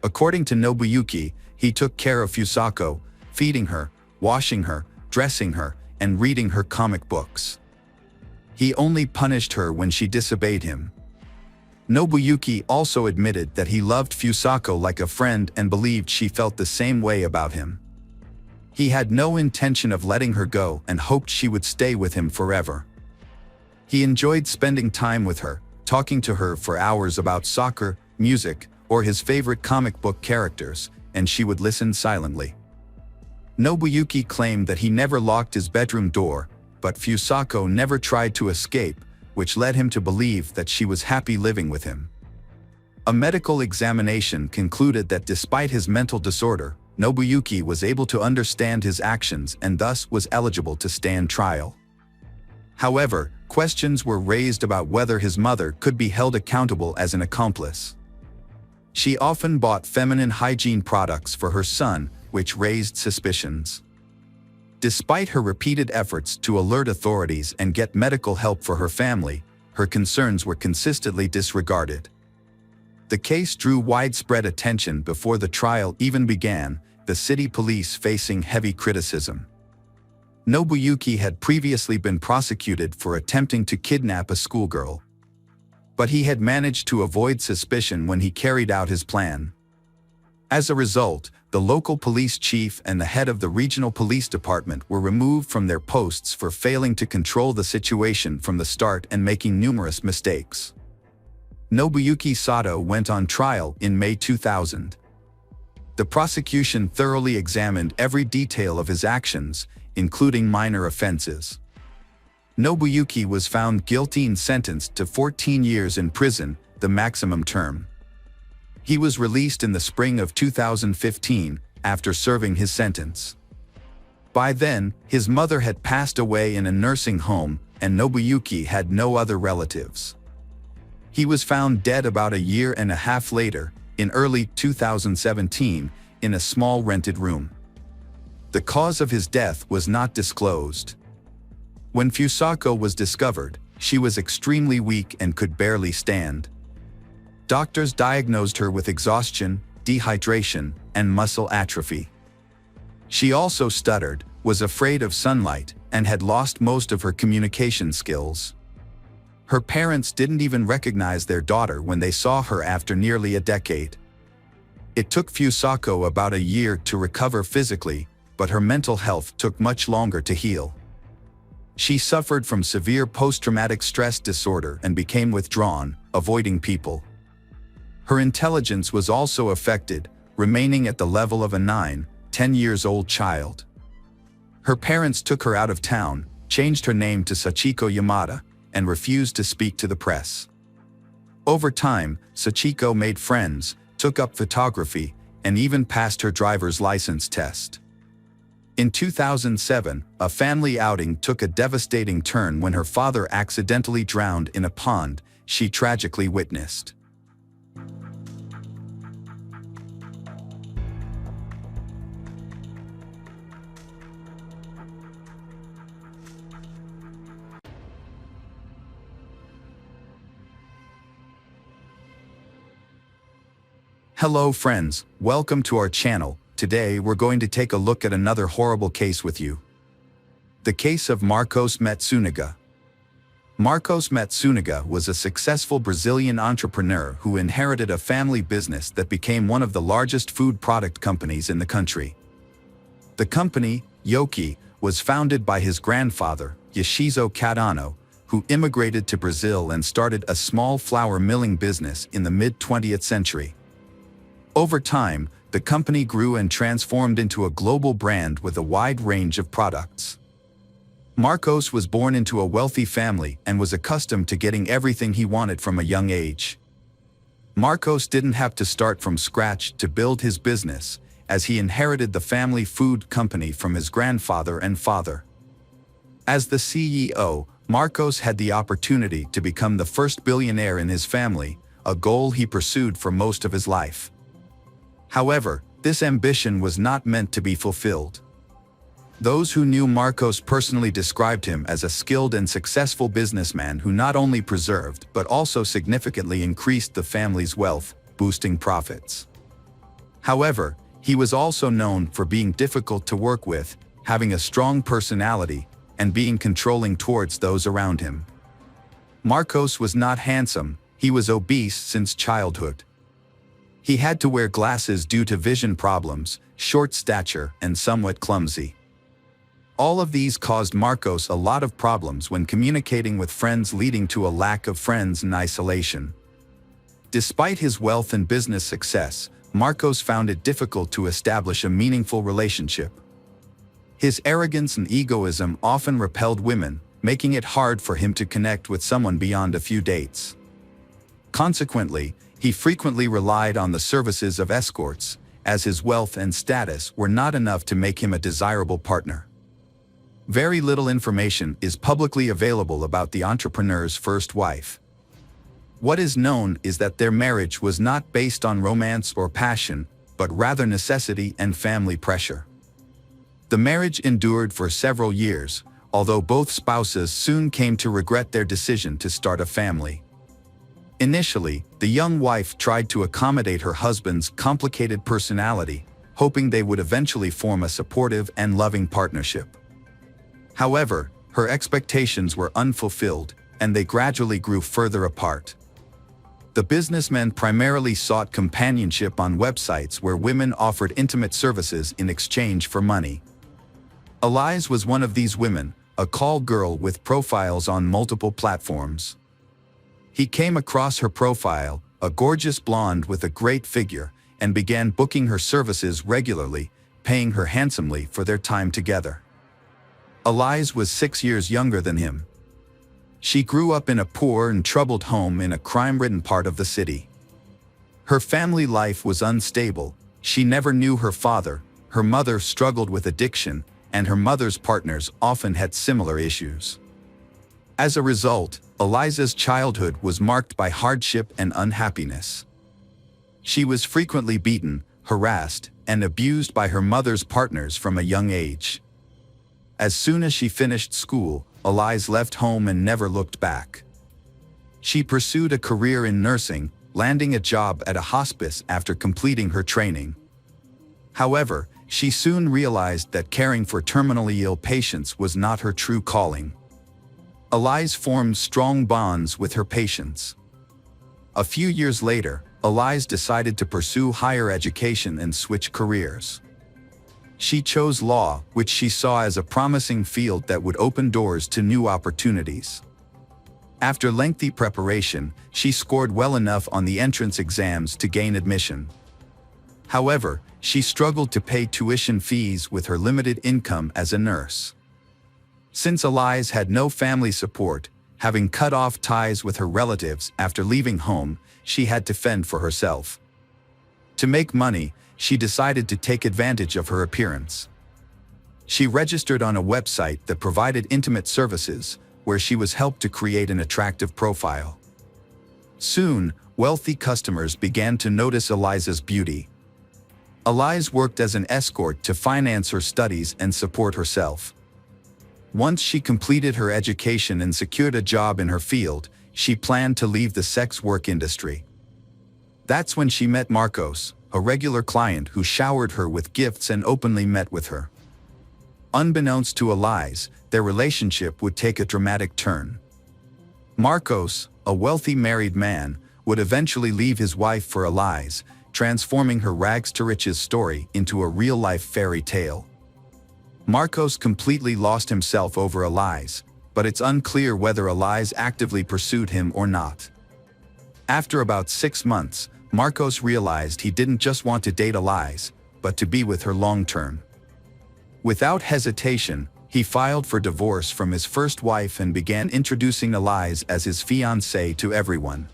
According to Nobuyuki, he took care of Fusako, feeding her, washing her, dressing her, and reading her comic books. He only punished her when she disobeyed him. Nobuyuki also admitted that he loved Fusako like a friend and believed she felt the same way about him. He had no intention of letting her go and hoped she would stay with him forever. He enjoyed spending time with her, talking to her for hours about soccer, music, or his favorite comic book characters, and she would listen silently. Nobuyuki claimed that he never locked his bedroom door, but Fusako never tried to escape, which led him to believe that she was happy living with him. A medical examination concluded that despite his mental disorder, Nobuyuki was able to understand his actions and thus was eligible to stand trial. However, questions were raised about whether his mother could be held accountable as an accomplice. She often bought feminine hygiene products for her son, which raised suspicions. Despite her repeated efforts to alert authorities and get medical help for her family, her concerns were consistently disregarded. The case drew widespread attention before the trial even began, the city police facing heavy criticism. Nobuyuki had previously been prosecuted for attempting to kidnap a schoolgirl. But he had managed to avoid suspicion when he carried out his plan. As a result, the local police chief and the head of the regional police department were removed from their posts for failing to control the situation from the start and making numerous mistakes. Nobuyuki Sato went on trial in May 2000. The prosecution thoroughly examined every detail of his actions, including minor offenses. Nobuyuki was found guilty and sentenced to 14 years in prison, the maximum term. He was released in the spring of 2015 after serving his sentence. By then, his mother had passed away in a nursing home, and Nobuyuki had no other relatives. He was found dead about a year and a half later, in early 2017, in a small rented room. The cause of his death was not disclosed. When Fusako was discovered, she was extremely weak and could barely stand. Doctors diagnosed her with exhaustion, dehydration, and muscle atrophy. She also stuttered, was afraid of sunlight, and had lost most of her communication skills. Her parents didn't even recognize their daughter when they saw her after nearly a decade. It took Fusako about a year to recover physically, but her mental health took much longer to heal. She suffered from severe post-traumatic stress disorder and became withdrawn, avoiding people. Her intelligence was also affected, remaining at the level of a 9-10-years-old child. Her parents took her out of town, changed her name to Sachiko Yamada, and refused to speak to the press. Over time, Sachiko made friends, took up photography, and even passed her driver's license test. In 2007, a family outing took a devastating turn when her father accidentally drowned in a pond she tragically witnessed. Hello friends, welcome to our channel. Today we're going to take a look at another horrible case with you. The case of Marcos Matsunaga. Marcos Matsunaga was a successful Brazilian entrepreneur who inherited a family business that became one of the largest food product companies in the country. The company, Yoki, was founded by his grandfather, Yoshizo Cadano, who immigrated to Brazil and started a small flour milling business in the mid-20th century. Over time, the company grew and transformed into a global brand with a wide range of products. Marcos was born into a wealthy family and was accustomed to getting everything he wanted from a young age. Marcos didn't have to start from scratch to build his business, as he inherited the family food company from his grandfather and father. As the CEO, Marcos had the opportunity to become the first billionaire in his family, a goal he pursued for most of his life. However, this ambition was not meant to be fulfilled. Those who knew Marcos personally described him as a skilled and successful businessman who not only preserved but also significantly increased the family's wealth, boosting profits. However, he was also known for being difficult to work with, having a strong personality, and being controlling towards those around him. Marcos was not handsome, he was obese since childhood. He had to wear glasses due to vision problems, short stature, and somewhat clumsy. All of these caused Marcos a lot of problems when communicating with friends, leading to a lack of friends and isolation. Despite his wealth and business success, Marcos found it difficult to establish a meaningful relationship. His arrogance and egoism often repelled women, making it hard for him to connect with someone beyond a few dates. Consequently, he frequently relied on the services of escorts, as his wealth and status were not enough to make him a desirable partner. Very little information is publicly available about the entrepreneur's first wife. What is known is that their marriage was not based on romance or passion, but rather necessity and family pressure. The marriage endured for several years, although both spouses soon came to regret their decision to start a family. Initially, the young wife tried to accommodate her husband's complicated personality, hoping they would eventually form a supportive and loving partnership. However, her expectations were unfulfilled, and they gradually grew further apart. The businessmen primarily sought companionship on websites where women offered intimate services in exchange for money. Elise was one of these women, a call girl with profiles on multiple platforms. He came across her profile, a gorgeous blonde with a great figure, and began booking her services regularly, paying her handsomely for their time together. Elise was 6 years younger than him. She grew up in a poor and troubled home in a crime-ridden part of the city. Her family life was unstable. She never knew her father, her mother struggled with addiction, and her mother's partners often had similar issues. As a result, Elise's childhood was marked by hardship and unhappiness. She was frequently beaten, harassed, and abused by her mother's partners from a young age. As soon as she finished school, Elise left home and never looked back. She pursued a career in nursing, landing a job at a hospice after completing her training. However, she soon realized that caring for terminally ill patients was not her true calling. Elise formed strong bonds with her patients. A few years later, Elise decided to pursue higher education and switch careers. She chose law, which she saw as a promising field that would open doors to new opportunities. After lengthy preparation, she scored well enough on the entrance exams to gain admission. However, she struggled to pay tuition fees with her limited income as a nurse. Since Elise had no family support, having cut off ties with her relatives after leaving home, she had to fend for herself. To make money, she decided to take advantage of her appearance. She registered on a website that provided intimate services, where she was helped to create an attractive profile. Soon, wealthy customers began to notice Elise's beauty. Elise worked as an escort to finance her studies and support herself. Once she completed her education and secured a job in her field, she planned to leave the sex work industry. That's when she met Marcos, a regular client who showered her with gifts and openly met with her. Unbeknownst to Elise, their relationship would take a dramatic turn. Marcos, a wealthy married man, would eventually leave his wife for Elise, transforming her rags-to-riches story into a real-life fairy tale. Marcos completely lost himself over Elise, but it's unclear whether Elise actively pursued him or not. After about 6 months, Marcos realized he didn't just want to date Elise, but to be with her long-term. Without hesitation, he filed for divorce from his first wife and began introducing Elise as his fiancée to everyone.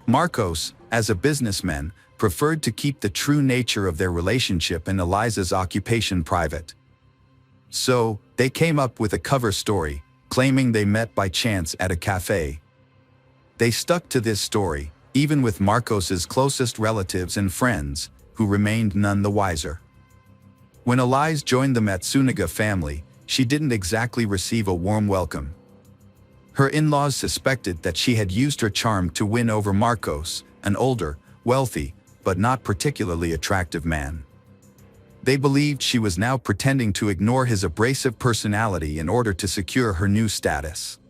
Marcos, as a businessman, preferred to keep the true nature of their relationship and Elise's occupation private. So, they came up with a cover story, claiming they met by chance at a cafe. They stuck to this story, even with Marcos's closest relatives and friends, who remained none the wiser. When Elise joined the Matsunaga family, she didn't exactly receive a warm welcome. Her in-laws suspected that she had used her charm to win over Marcos, an older, wealthy, but not particularly attractive man. They believed she was now pretending to ignore his abrasive personality in order to secure her new status.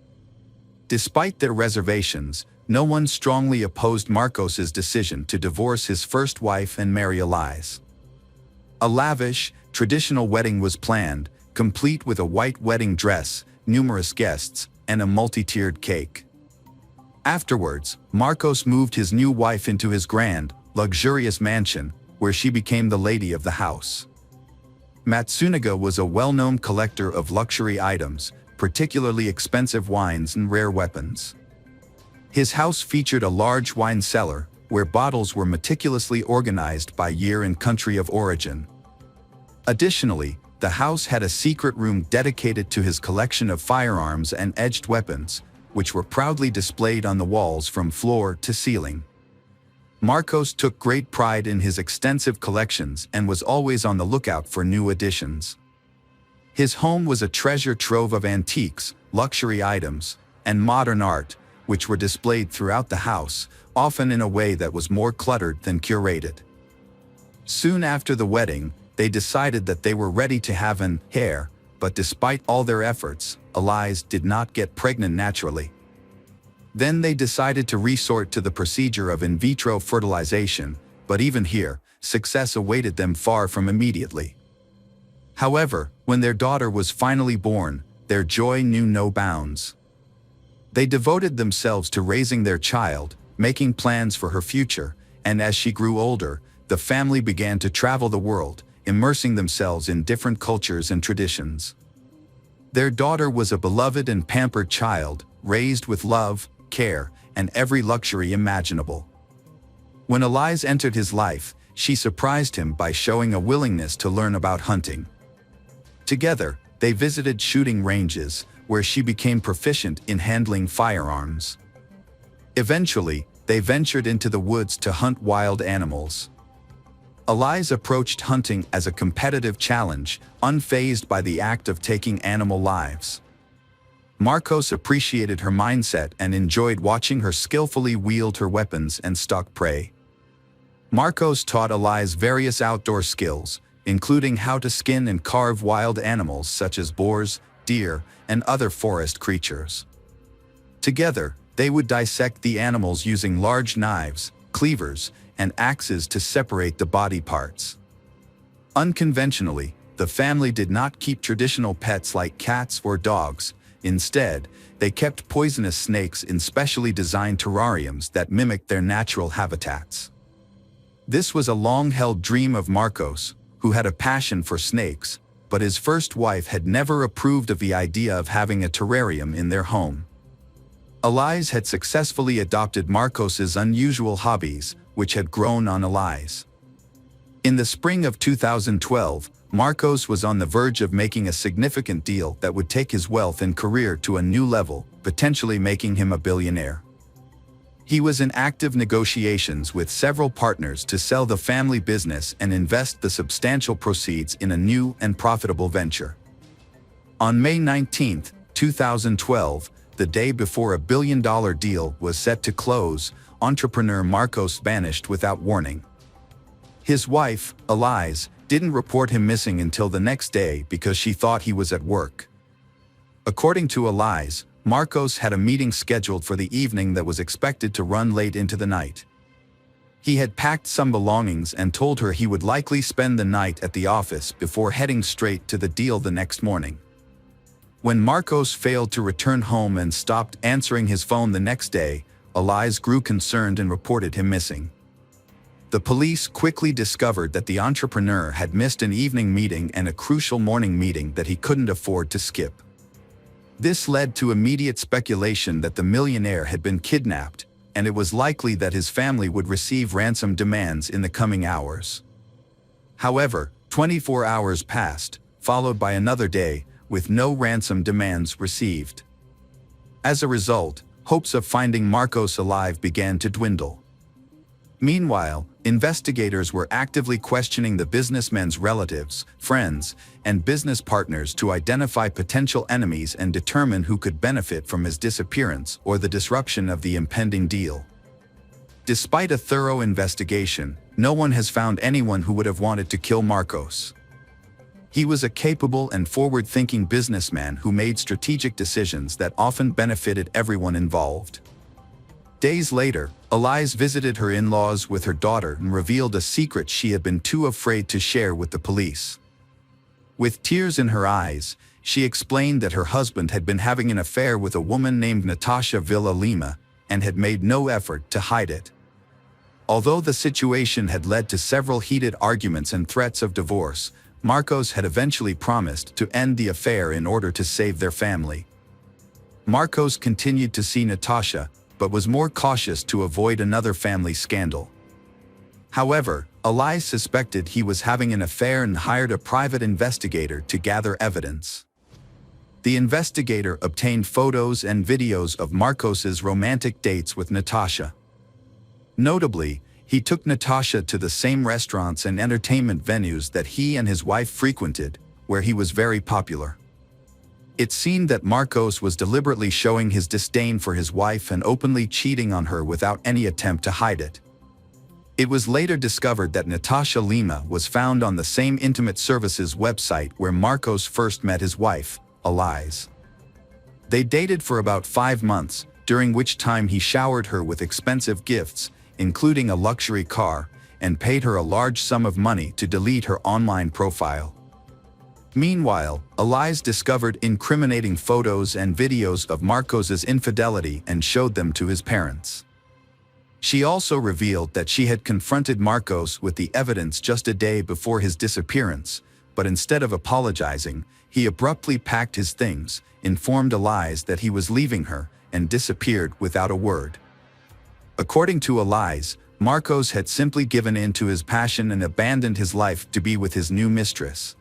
Despite their reservations, no one strongly opposed Marcos's decision to divorce his first wife and marry Elise. A lavish, traditional wedding was planned, complete with a white wedding dress, numerous guests, and a multi-tiered cake. Afterwards, Marcos moved his new wife into his grand, luxurious mansion, where she became the lady of the house. Matsunaga was a well-known collector of luxury items, particularly expensive wines and rare weapons. His house featured a large wine cellar, where bottles were meticulously organized by year and country of origin. Additionally, the house had a secret room dedicated to his collection of firearms and edged weapons, which were proudly displayed on the walls from floor to ceiling. Marcos took great pride in his extensive collections and was always on the lookout for new additions. His home was a treasure trove of antiques, luxury items, and modern art, which were displayed throughout the house, often in a way that was more cluttered than curated. Soon after the wedding, they decided that they were ready to have an heir, but despite all their efforts, Elias did not get pregnant naturally. Then they decided to resort to the procedure of in vitro fertilization, but even here, success awaited them far from immediately. However, when their daughter was finally born, their joy knew no bounds. They devoted themselves to raising their child, making plans for her future, and as she grew older, the family began to travel the world, immersing themselves in different cultures and traditions. Their daughter was a beloved and pampered child, raised with love, care, and every luxury imaginable. When Elias entered his life, she surprised him by showing a willingness to learn about hunting. Together, they visited shooting ranges, where she became proficient in handling firearms. Eventually, they ventured into the woods to hunt wild animals. Elias approached hunting as a competitive challenge, unfazed by the act of taking animal lives. Marcos appreciated her mindset and enjoyed watching her skillfully wield her weapons and stalk prey. Marcos taught Elias various outdoor skills, including how to skin and carve wild animals such as boars, deer, and other forest creatures. Together, they would dissect the animals using large knives, cleavers, and axes to separate the body parts. Unconventionally, the family did not keep traditional pets like cats or dogs. Instead, they kept poisonous snakes in specially designed terrariums that mimicked their natural habitats. This was a long-held dream of Marcos, who had a passion for snakes, but his first wife had never approved of the idea of having a terrarium in their home. Elias had successfully adopted Marcos's unusual hobbies, which had grown on Elias. In the spring of 2012, Marcos was on the verge of making a significant deal that would take his wealth and career to a new level, potentially making him a billionaire. He was in active negotiations with several partners to sell the family business and invest the substantial proceeds in a new and profitable venture. On May 19, 2012, the day before a billion-dollar deal was set to close, entrepreneur Marcos vanished without warning. His wife, Elias, didn't report him missing until the next day because she thought he was at work. According to Elias, Marcos had a meeting scheduled for the evening that was expected to run late into the night. He had packed some belongings and told her he would likely spend the night at the office before heading straight to the deal the next morning. When Marcos failed to return home and stopped answering his phone the next day, Elias grew concerned and reported him missing. The police quickly discovered that the entrepreneur had missed an evening meeting and a crucial morning meeting that he couldn't afford to skip. This led to immediate speculation that the millionaire had been kidnapped, and it was likely that his family would receive ransom demands in the coming hours. However, 24 hours passed, followed by another day, with no ransom demands received. As a result, hopes of finding Marcos alive began to dwindle. Meanwhile, investigators were actively questioning the businessman's relatives, friends, and business partners to identify potential enemies and determine who could benefit from his disappearance or the disruption of the impending deal. Despite a thorough investigation, no one has found anyone who would have wanted to kill Marcos. He was a capable and forward-thinking businessman who made strategic decisions that often benefited everyone involved. Days later, Elias visited her in-laws with her daughter and revealed a secret she had been too afraid to share with the police. With tears in her eyes, she explained that her husband had been having an affair with a woman named Natasha Villalima and had made no effort to hide it. Although the situation had led to several heated arguments and threats of divorce, Marcos had eventually promised to end the affair in order to save their family. Marcos continued to see Natasha, but was more cautious to avoid another family scandal. However, Elias suspected he was having an affair and hired a private investigator to gather evidence. The investigator obtained photos and videos of Marcos's romantic dates with Natasha. Notably, he took Natasha to the same restaurants and entertainment venues that he and his wife frequented, where he was very popular. It seemed that Marcos was deliberately showing his disdain for his wife and openly cheating on her without any attempt to hide it. It was later discovered that Natasha Lima was found on the same intimate services website where Marcos first met his wife, Eliz. They dated for about 5 months, during which time he showered her with expensive gifts, including a luxury car, and paid her a large sum of money to delete her online profile. Meanwhile, Eliz discovered incriminating photos and videos of Marcos's infidelity and showed them to his parents. She also revealed that she had confronted Marcos with the evidence just a day before his disappearance, but instead of apologizing, he abruptly packed his things, informed Eliz that he was leaving her, and disappeared without a word. According to Eliz, Marcos had simply given in to his passion and abandoned his life to be with his new mistress.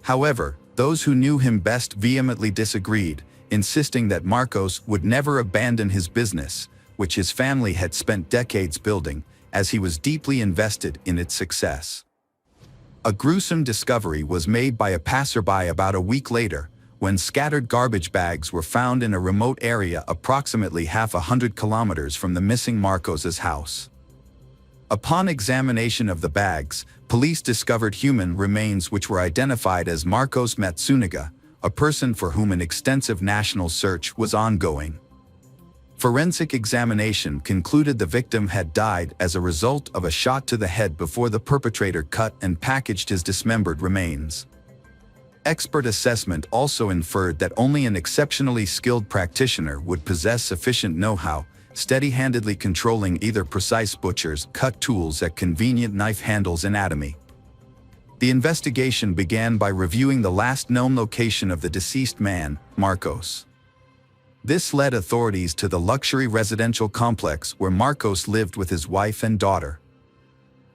However, those who knew him best vehemently disagreed, insisting that Marcos would never abandon his business, which his family had spent decades building, as he was deeply invested in its success. A gruesome discovery was made by a passerby about a week later, when scattered garbage bags were found in a remote area approximately 100 kilometers from the missing Marcos's house. Upon examination of the bags, police discovered human remains which were identified as Marcos Matsuniga, a person for whom an extensive national search was ongoing. Forensic examination concluded the victim had died as a result of a shot to the head before the perpetrator cut and packaged his dismembered remains. Expert assessment also inferred that only an exceptionally skilled practitioner would possess sufficient know-how, steady-handedly controlling either precise butcher's cut tools at convenient knife handles anatomy. The investigation began by reviewing the last known location of the deceased man, Marcos. This led authorities to the luxury residential complex where Marcos lived with his wife and daughter.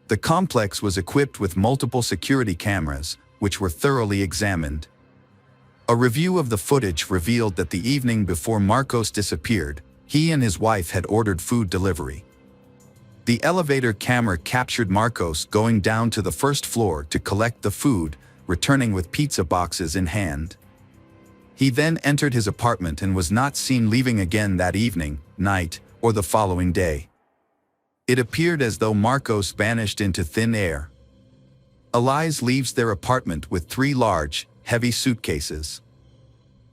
The complex was equipped with multiple security cameras, which were thoroughly examined. A review of the footage revealed that the evening before Marcos disappeared, he and his wife had ordered food delivery. The elevator camera captured Marcos going down to the first floor to collect the food, returning with pizza boxes in hand. He then entered his apartment and was not seen leaving again that evening, night, or the following day. It appeared as though Marcos vanished into thin air. Eliz leaves their apartment with 3 large, heavy suitcases.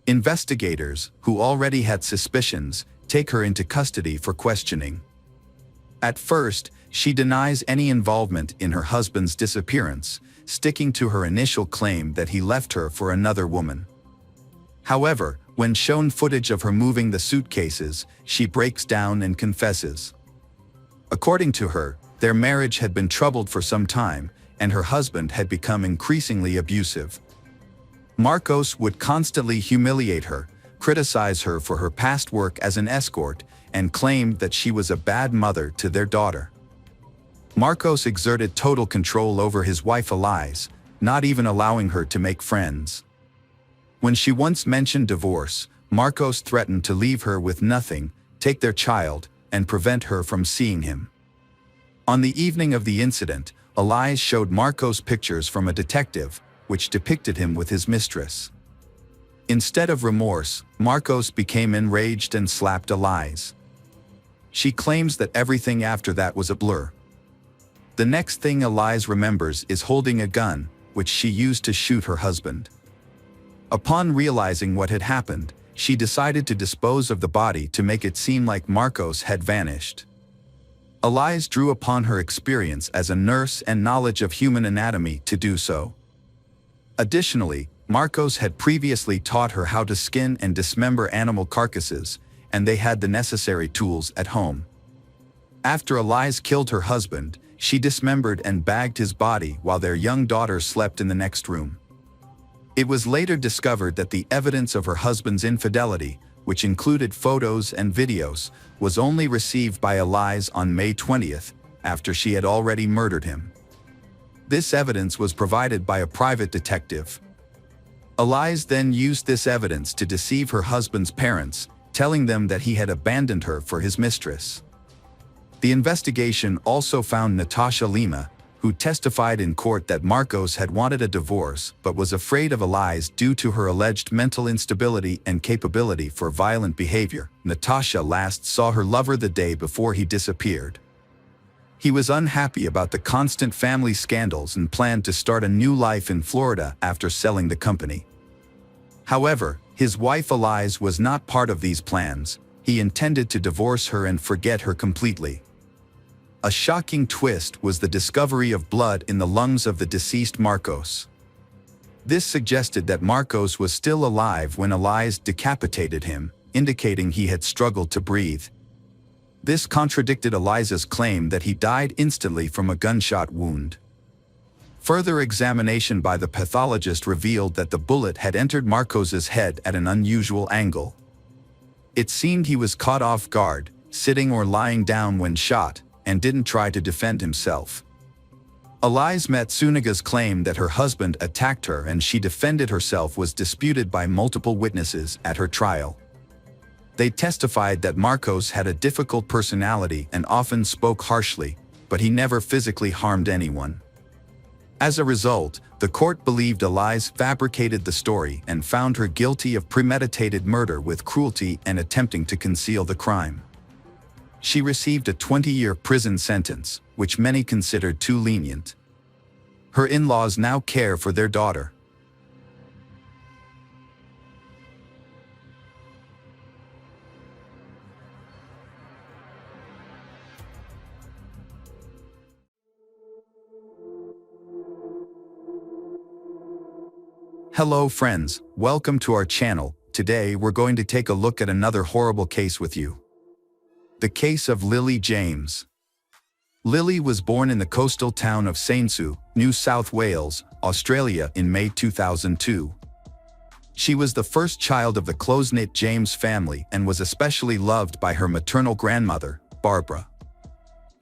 Investigators, who already had suspicions, take her into custody for questioning. At first, she denies any involvement in her husband's disappearance, sticking to her initial claim that he left her for another woman. However, when shown footage of her moving the suitcases, she breaks down and confesses. According to her, their marriage had been troubled for some time, and her husband had become increasingly abusive. Marcos would constantly humiliate her, criticize her for her past work as an escort, and claimed that she was a bad mother to their daughter. Marcos exerted total control over his wife Eliz, not even allowing her to make friends. When she once mentioned divorce, Marcos threatened to leave her with nothing, take their child, and prevent her from seeing him. On the evening of the incident, Eliz showed Marcos pictures from a detective, which depicted him with his mistress. Instead of remorse, Marcos became enraged and slapped Eliz. She claims that everything after that was a blur. The next thing Eliz remembers is holding a gun, which she used to shoot her husband. Upon realizing what had happened, she decided to dispose of the body to make it seem like Marcos had vanished. Eliz drew upon her experience as a nurse and knowledge of human anatomy to do so. Additionally, Marcos had previously taught her how to skin and dismember animal carcasses, and they had the necessary tools at home. After Eliz killed her husband, she dismembered and bagged his body while their young daughter slept in the next room. It was later discovered that the evidence of her husband's infidelity, which included photos and videos, was only received by Eliz on May 20th, after she had already murdered him. This evidence was provided by a private detective. Eliz then used this evidence to deceive her husband's parents, telling them that he had abandoned her for his mistress. The investigation also found Natasha Lima, who testified in court that Marcos had wanted a divorce but was afraid of Eliz due to her alleged mental instability and capability for violent behavior. Natasha last saw her lover the day before he disappeared. He was unhappy about the constant family scandals and planned to start a new life in Florida after selling the company. However, his wife Eliza was not part of these plans. He intended to divorce her and forget her completely. A shocking twist was the discovery of blood in the lungs of the deceased Marcos. This suggested that Marcos was still alive when Eliza decapitated him, indicating he had struggled to breathe. This contradicted Eliza's claim that he died instantly from a gunshot wound. Further examination by the pathologist revealed that the bullet had entered Marcos's head at an unusual angle. It seemed he was caught off guard, sitting or lying down when shot, and didn't try to defend himself. Eliza Matsunaga's claim that her husband attacked her and she defended herself was disputed by multiple witnesses at her trial. They testified that Marcos had a difficult personality and often spoke harshly, but he never physically harmed anyone. As a result, the court believed Eliza fabricated the story and found her guilty of premeditated murder with cruelty and attempting to conceal the crime. She received a 20-year prison sentence, which many considered too lenient. Her in-laws now care for their daughter. Hello friends, welcome to our channel. Today we're going to take a look at another horrible case with you. The case of Lily James. Lily was born in the coastal town of Sainsbury, New South Wales, Australia in May 2002. She was the first child of the close-knit James family and was especially loved by her maternal grandmother, Barbara.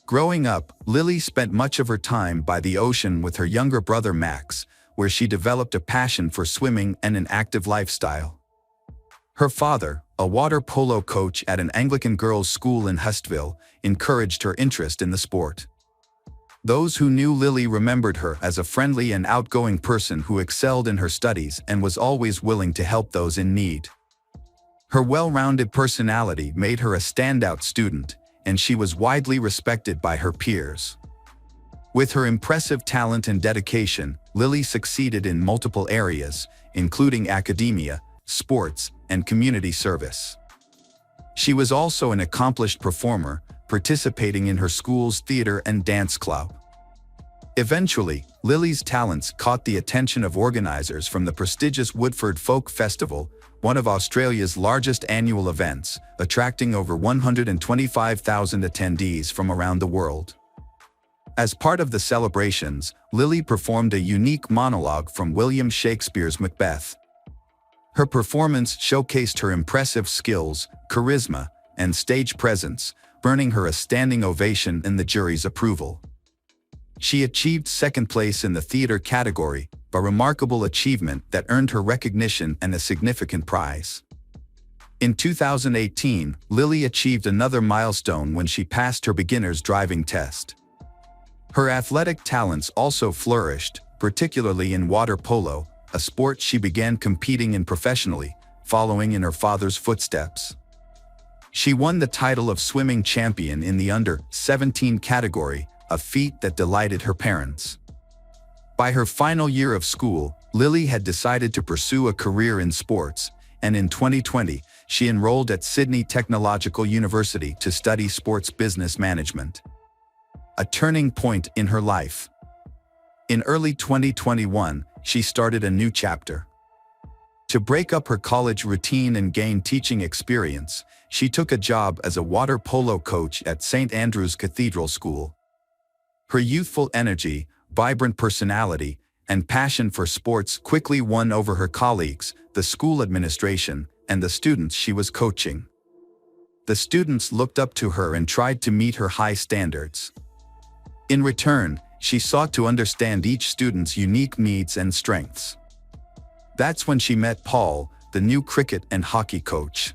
Growing up, Lily spent much of her time by the ocean with her younger brother Max, where she developed a passion for swimming and an active lifestyle. Her father, a water polo coach at an Anglican girls' school in Hustville, encouraged her interest in the sport. Those who knew Lily remembered her as a friendly and outgoing person who excelled in her studies and was always willing to help those in need. Her well-rounded personality made her a standout student, and she was widely respected by her peers. With her impressive talent and dedication, Lily succeeded in multiple areas, including academia, sports, and community service. She was also an accomplished performer, participating in her school's theater and dance club. Eventually, Lily's talents caught the attention of organizers from the prestigious Woodford Folk Festival, one of Australia's largest annual events, attracting over 125,000 attendees from around the world. As part of the celebrations, Lily performed a unique monologue from William Shakespeare's Macbeth. Her performance showcased her impressive skills, charisma, and stage presence, earning her a standing ovation and the jury's approval. She achieved second place in the theater category, a remarkable achievement that earned her recognition and a significant prize. In 2018, Lily achieved another milestone when she passed her beginner's driving test. Her athletic talents also flourished, particularly in water polo, a sport she began competing in professionally, following in her father's footsteps. She won the title of swimming champion in the under-17 category, a feat that delighted her parents. By her final year of school, Lily had decided to pursue a career in sports, and in 2020, she enrolled at Sydney Technological University to study sports business management. A turning point in her life. In early 2021, she started a new chapter. To break up her college routine and gain teaching experience, she took a job as a water polo coach at St. Andrew's Cathedral School. Her youthful energy, vibrant personality, and passion for sports quickly won over her colleagues, the school administration, and the students she was coaching. The students looked up to her and tried to meet her high standards. In return, she sought to understand each student's unique needs and strengths. That's when she met Paul, the new cricket and hockey coach.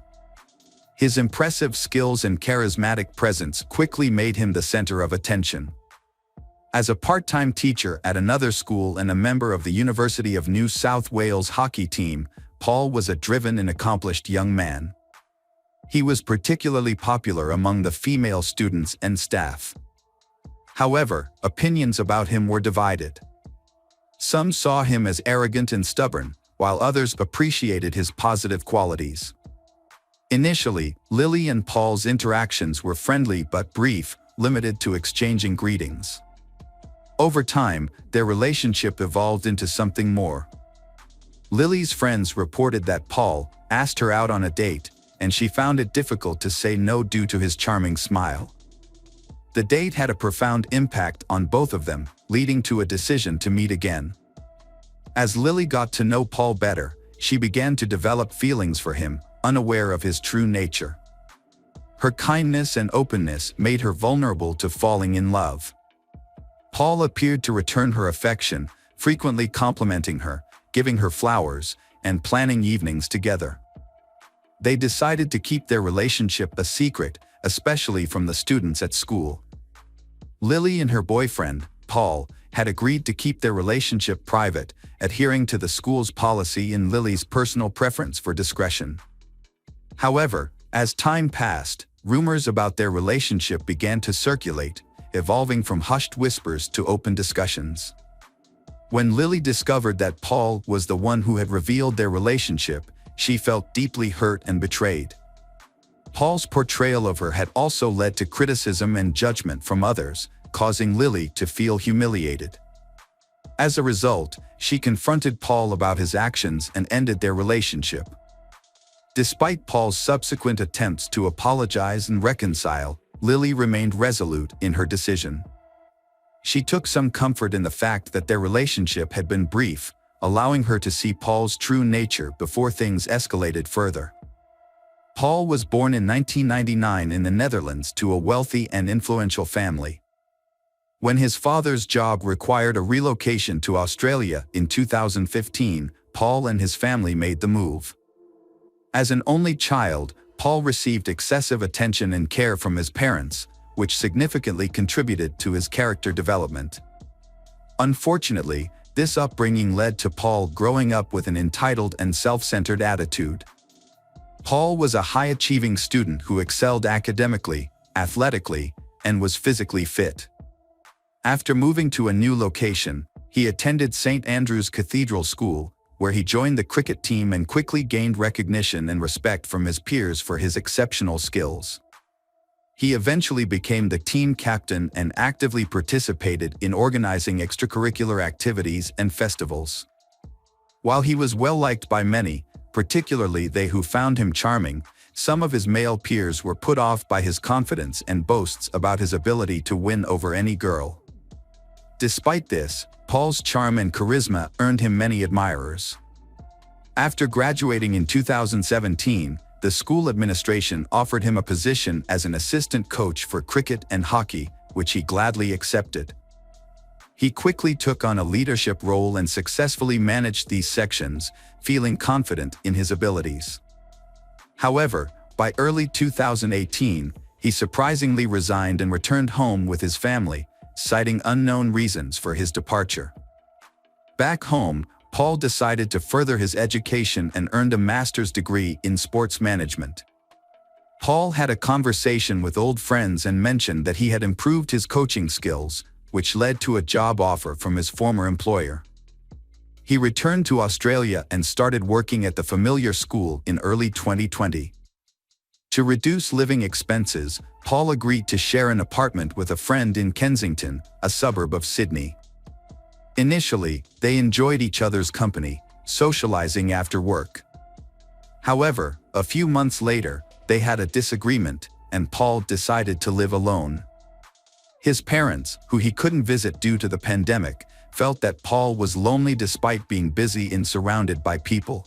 His impressive skills and charismatic presence quickly made him the center of attention. As a part-time teacher at another school and a member of the University of New South Wales hockey team, Paul was a driven and accomplished young man. He was particularly popular among the female students and staff. However, opinions about him were divided. Some saw him as arrogant and stubborn, while others appreciated his positive qualities. Initially, Lily and Paul's interactions were friendly but brief, limited to exchanging greetings. Over time, their relationship evolved into something more. Lily's friends reported that Paul asked her out on a date, and she found it difficult to say no due to his charming smile. The date had a profound impact on both of them, leading to a decision to meet again. As Lily got to know Paul better, she began to develop feelings for him, unaware of his true nature. Her kindness and openness made her vulnerable to falling in love. Paul appeared to return her affection, frequently complimenting her, giving her flowers, and planning evenings together. They decided to keep their relationship a secret, especially from the students at school. Lily and her boyfriend, Paul, had agreed to keep their relationship private, adhering to the school's policy and Lily's personal preference for discretion. However, as time passed, rumors about their relationship began to circulate, evolving from hushed whispers to open discussions. When Lily discovered that Paul was the one who had revealed their relationship, she felt deeply hurt and betrayed. Paul's portrayal of her had also led to criticism and judgment from others, causing Lily to feel humiliated. As a result, she confronted Paul about his actions and ended their relationship. Despite Paul's subsequent attempts to apologize and reconcile, Lily remained resolute in her decision. She took some comfort in the fact that their relationship had been brief, allowing her to see Paul's true nature before things escalated further. Paul was born in 1999 in the Netherlands to a wealthy and influential family. When his father's job required a relocation to Australia in 2015, Paul and his family made the move. As an only child, Paul received excessive attention and care from his parents, which significantly contributed to his character development. Unfortunately, this upbringing led to Paul growing up with an entitled and self-centered attitude. Paul was a high-achieving student who excelled academically, athletically, and was physically fit. After moving to a new location, he attended St. Andrew's Cathedral School, where he joined the cricket team and quickly gained recognition and respect from his peers for his exceptional skills. He eventually became the team captain and actively participated in organizing extracurricular activities and festivals. While he was well-liked by many, particularly they who found him charming, some of his male peers were put off by his confidence and boasts about his ability to win over any girl. Despite this, Paul's charm and charisma earned him many admirers. After graduating in 2017, the school administration offered him a position as an assistant coach for cricket and hockey, which he gladly accepted. He quickly took on a leadership role and successfully managed these sections, feeling confident in his abilities. However, by early 2018, he surprisingly resigned and returned home with his family, citing unknown reasons for his departure. Back home, Paul decided to further his education and earned a master's degree in sports management. Paul had a conversation with old friends and mentioned that he had improved his coaching skills, which led to a job offer from his former employer. He returned to Australia and started working at the familiar school in early 2020. To reduce living expenses, Paul agreed to share an apartment with a friend in Kensington, a suburb of Sydney. Initially, they enjoyed each other's company, socializing after work. However, a few months later, they had a disagreement, and Paul decided to live alone. His parents, who he couldn't visit due to the pandemic, felt that Paul was lonely despite being busy and surrounded by people.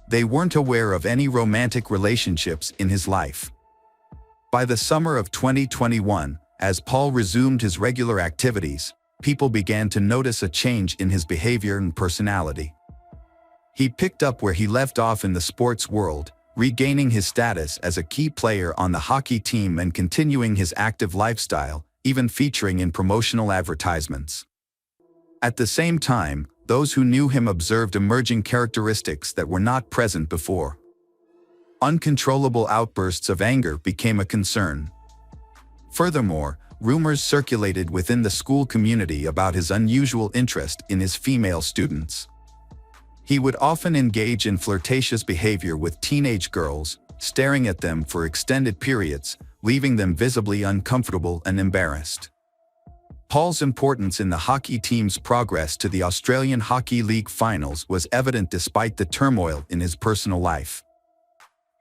They weren't aware of any romantic relationships in his life. By the summer of 2021, as Paul resumed his regular activities, people began to notice a change in his behavior and personality. He picked up where he left off in the sports world, regaining his status as a key player on the hockey team and continuing his active lifestyle, even featuring in promotional advertisements. At the same time, those who knew him observed emerging characteristics that were not present before. Uncontrollable outbursts of anger became a concern. Furthermore, rumors circulated within the school community about his unusual interest in his female students. He would often engage in flirtatious behavior with teenage girls, staring at them for extended periods, leaving them visibly uncomfortable and embarrassed. Paul's importance in the hockey team's progress to the Australian Hockey League finals was evident despite the turmoil in his personal life.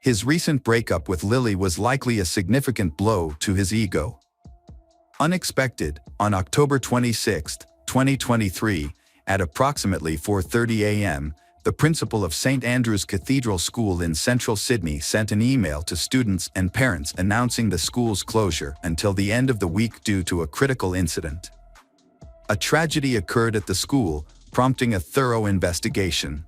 His recent breakup with Lily was likely a significant blow to his ego. Unexpected, on October 26, 2023, at approximately 4:30 a.m., the principal of St. Andrew's Cathedral School in central Sydney sent an email to students and parents announcing the school's closure until the end of the week due to a critical incident. A tragedy occurred at the school, prompting a thorough investigation.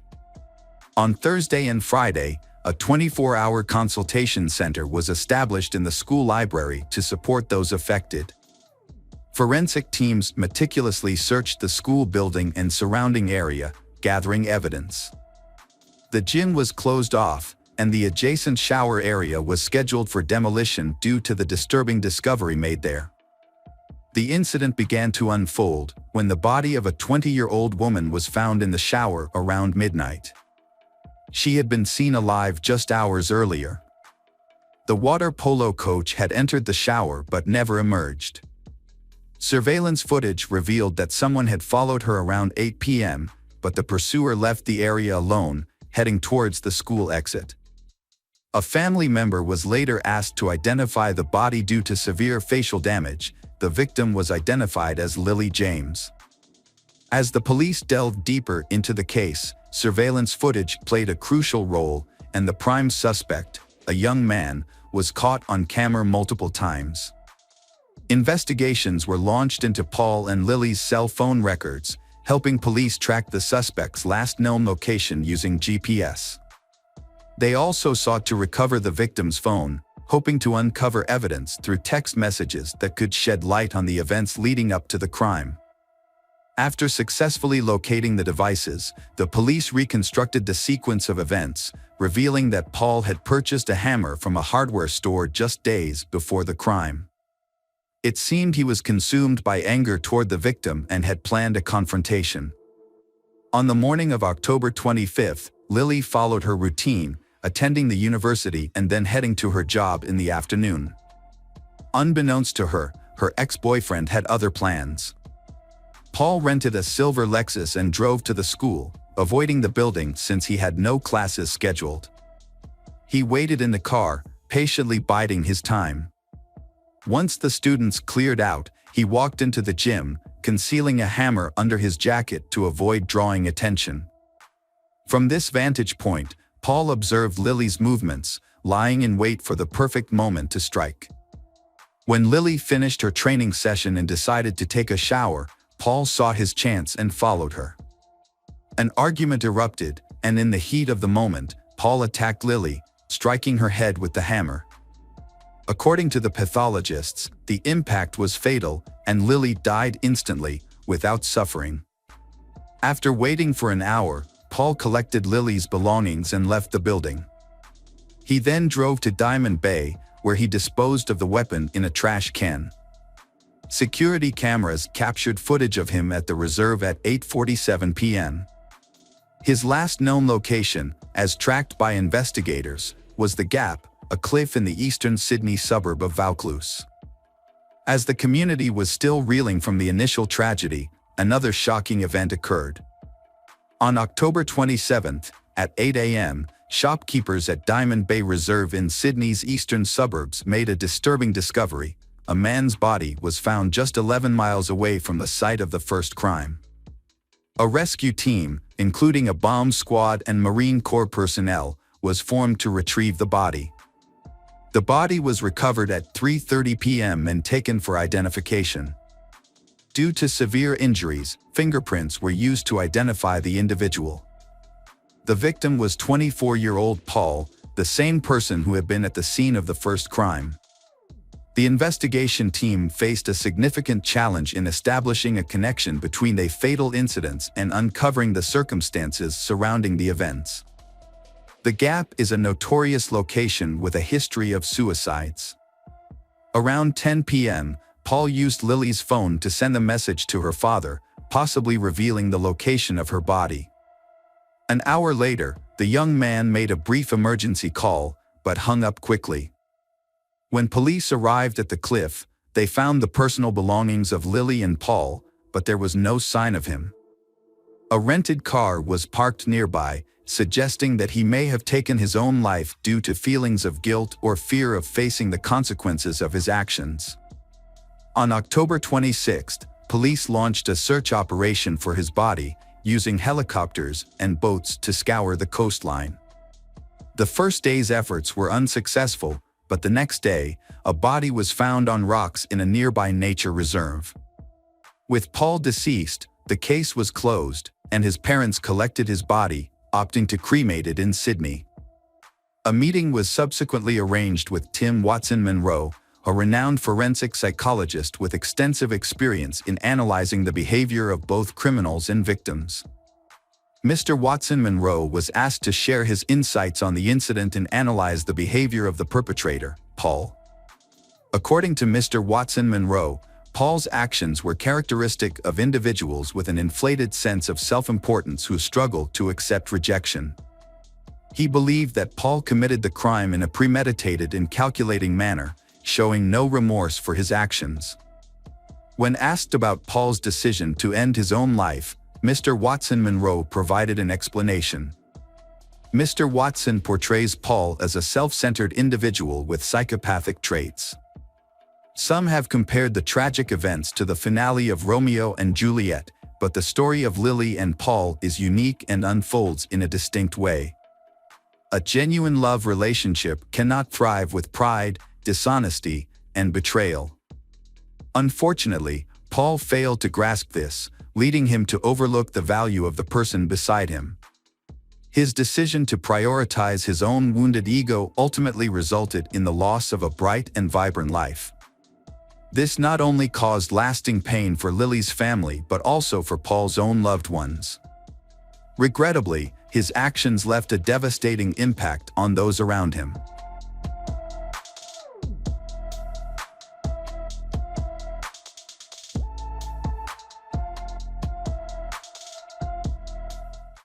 On Thursday and Friday, a 24-hour consultation center was established in the school library to support those affected. Forensic teams meticulously searched the school building and surrounding area, gathering evidence. The gym was closed off, and the adjacent shower area was scheduled for demolition due to the disturbing discovery made there. The incident began to unfold when the body of a 20-year-old woman was found in the shower around midnight. She had been seen alive just hours earlier. The water polo coach had entered the shower but never emerged. Surveillance footage revealed that someone had followed her around 8 p.m., but the pursuer left the area alone, heading towards the school exit. A family member was later asked to identify the body due to severe facial damage. The victim was identified as Lily James. As the police delved deeper into the case, surveillance footage played a crucial role, and the prime suspect, a young man, was caught on camera multiple times. Investigations were launched into Paul and Lily's cell phone records, helping police track the suspect's last known location using GPS. They also sought to recover the victim's phone, hoping to uncover evidence through text messages that could shed light on the events leading up to the crime. After successfully locating the devices, the police reconstructed the sequence of events, revealing that Paul had purchased a hammer from a hardware store just days before the crime. It seemed he was consumed by anger toward the victim and had planned a confrontation. On the morning of October 25, Lily followed her routine, attending the university and then heading to her job in the afternoon. Unbeknownst to her, her ex-boyfriend had other plans. Paul rented a silver Lexus and drove to the school, avoiding the building since he had no classes scheduled. He waited in the car, patiently biding his time. Once the students cleared out, he walked into the gym, concealing a hammer under his jacket to avoid drawing attention. From this vantage point, Paul observed Lily's movements, lying in wait for the perfect moment to strike. When Lily finished her training session and decided to take a shower, Paul saw his chance and followed her. An argument erupted, and in the heat of the moment, Paul attacked Lily, striking her head with the hammer. According to the pathologists, the impact was fatal, and Lily died instantly, without suffering. After waiting for an hour, Paul collected Lily's belongings and left the building. He then drove to Diamond Bay, where he disposed of the weapon in a trash can. Security cameras captured footage of him at the reserve at 8:47 p.m. His last known location, as tracked by investigators, was the Gap, a cliff in the eastern Sydney suburb of Vaucluse. As the community was still reeling from the initial tragedy, another shocking event occurred. On October 27, at 8 a.m., shopkeepers at Diamond Bay Reserve in Sydney's eastern suburbs made a disturbing discovery. A man's body was found just 11 miles away from the site of the first crime. A rescue team, including a bomb squad and Marine Corps personnel, was formed to retrieve the body. The body was recovered at 3:30 p.m. and taken for identification. Due to severe injuries, fingerprints were used to identify the individual. The victim was 24-year-old Paul, the same person who had been at the scene of the first crime. The investigation team faced a significant challenge in establishing a connection between the fatal incidents and uncovering the circumstances surrounding the events. The Gap is a notorious location with a history of suicides. Around 10 p.m., Paul used Lily's phone to send a message to her father, possibly revealing the location of her body. An hour later, the young man made a brief emergency call, but hung up quickly. When police arrived at the cliff, they found the personal belongings of Lily and Paul, but there was no sign of him. A rented car was parked nearby, suggesting that he may have taken his own life due to feelings of guilt or fear of facing the consequences of his actions. On October 26, police launched a search operation for his body, using helicopters and boats to scour the coastline. The first day's efforts were unsuccessful, but the next day, a body was found on rocks in a nearby nature reserve. With Paul deceased, the case was closed, and his parents collected his body, opting to cremate it in Sydney. A meeting was subsequently arranged with Tim Watson Monroe, a renowned forensic psychologist with extensive experience in analyzing the behavior of both criminals and victims. Mr. Watson Monroe was asked to share his insights on the incident and analyze the behavior of the perpetrator, Paul. According to Mr. Watson Monroe, Paul's actions were characteristic of individuals with an inflated sense of self-importance who struggle to accept rejection. He believed that Paul committed the crime in a premeditated and calculating manner, showing no remorse for his actions. When asked about Paul's decision to end his own life, Mr. Watson Monroe provided an explanation. Mr. Watson portrays Paul as a self-centered individual with psychopathic traits. Some have compared the tragic events to the finale of Romeo and Juliet, but the story of Lily and Paul is unique and unfolds in a distinct way. A genuine love relationship cannot thrive with pride, dishonesty, and betrayal. Unfortunately, Paul failed to grasp this, leading him to overlook the value of the person beside him. His decision to prioritize his own wounded ego ultimately resulted in the loss of a bright and vibrant life. This not only caused lasting pain for Lily's family but also for Paul's own loved ones. Regrettably, his actions left a devastating impact on those around him.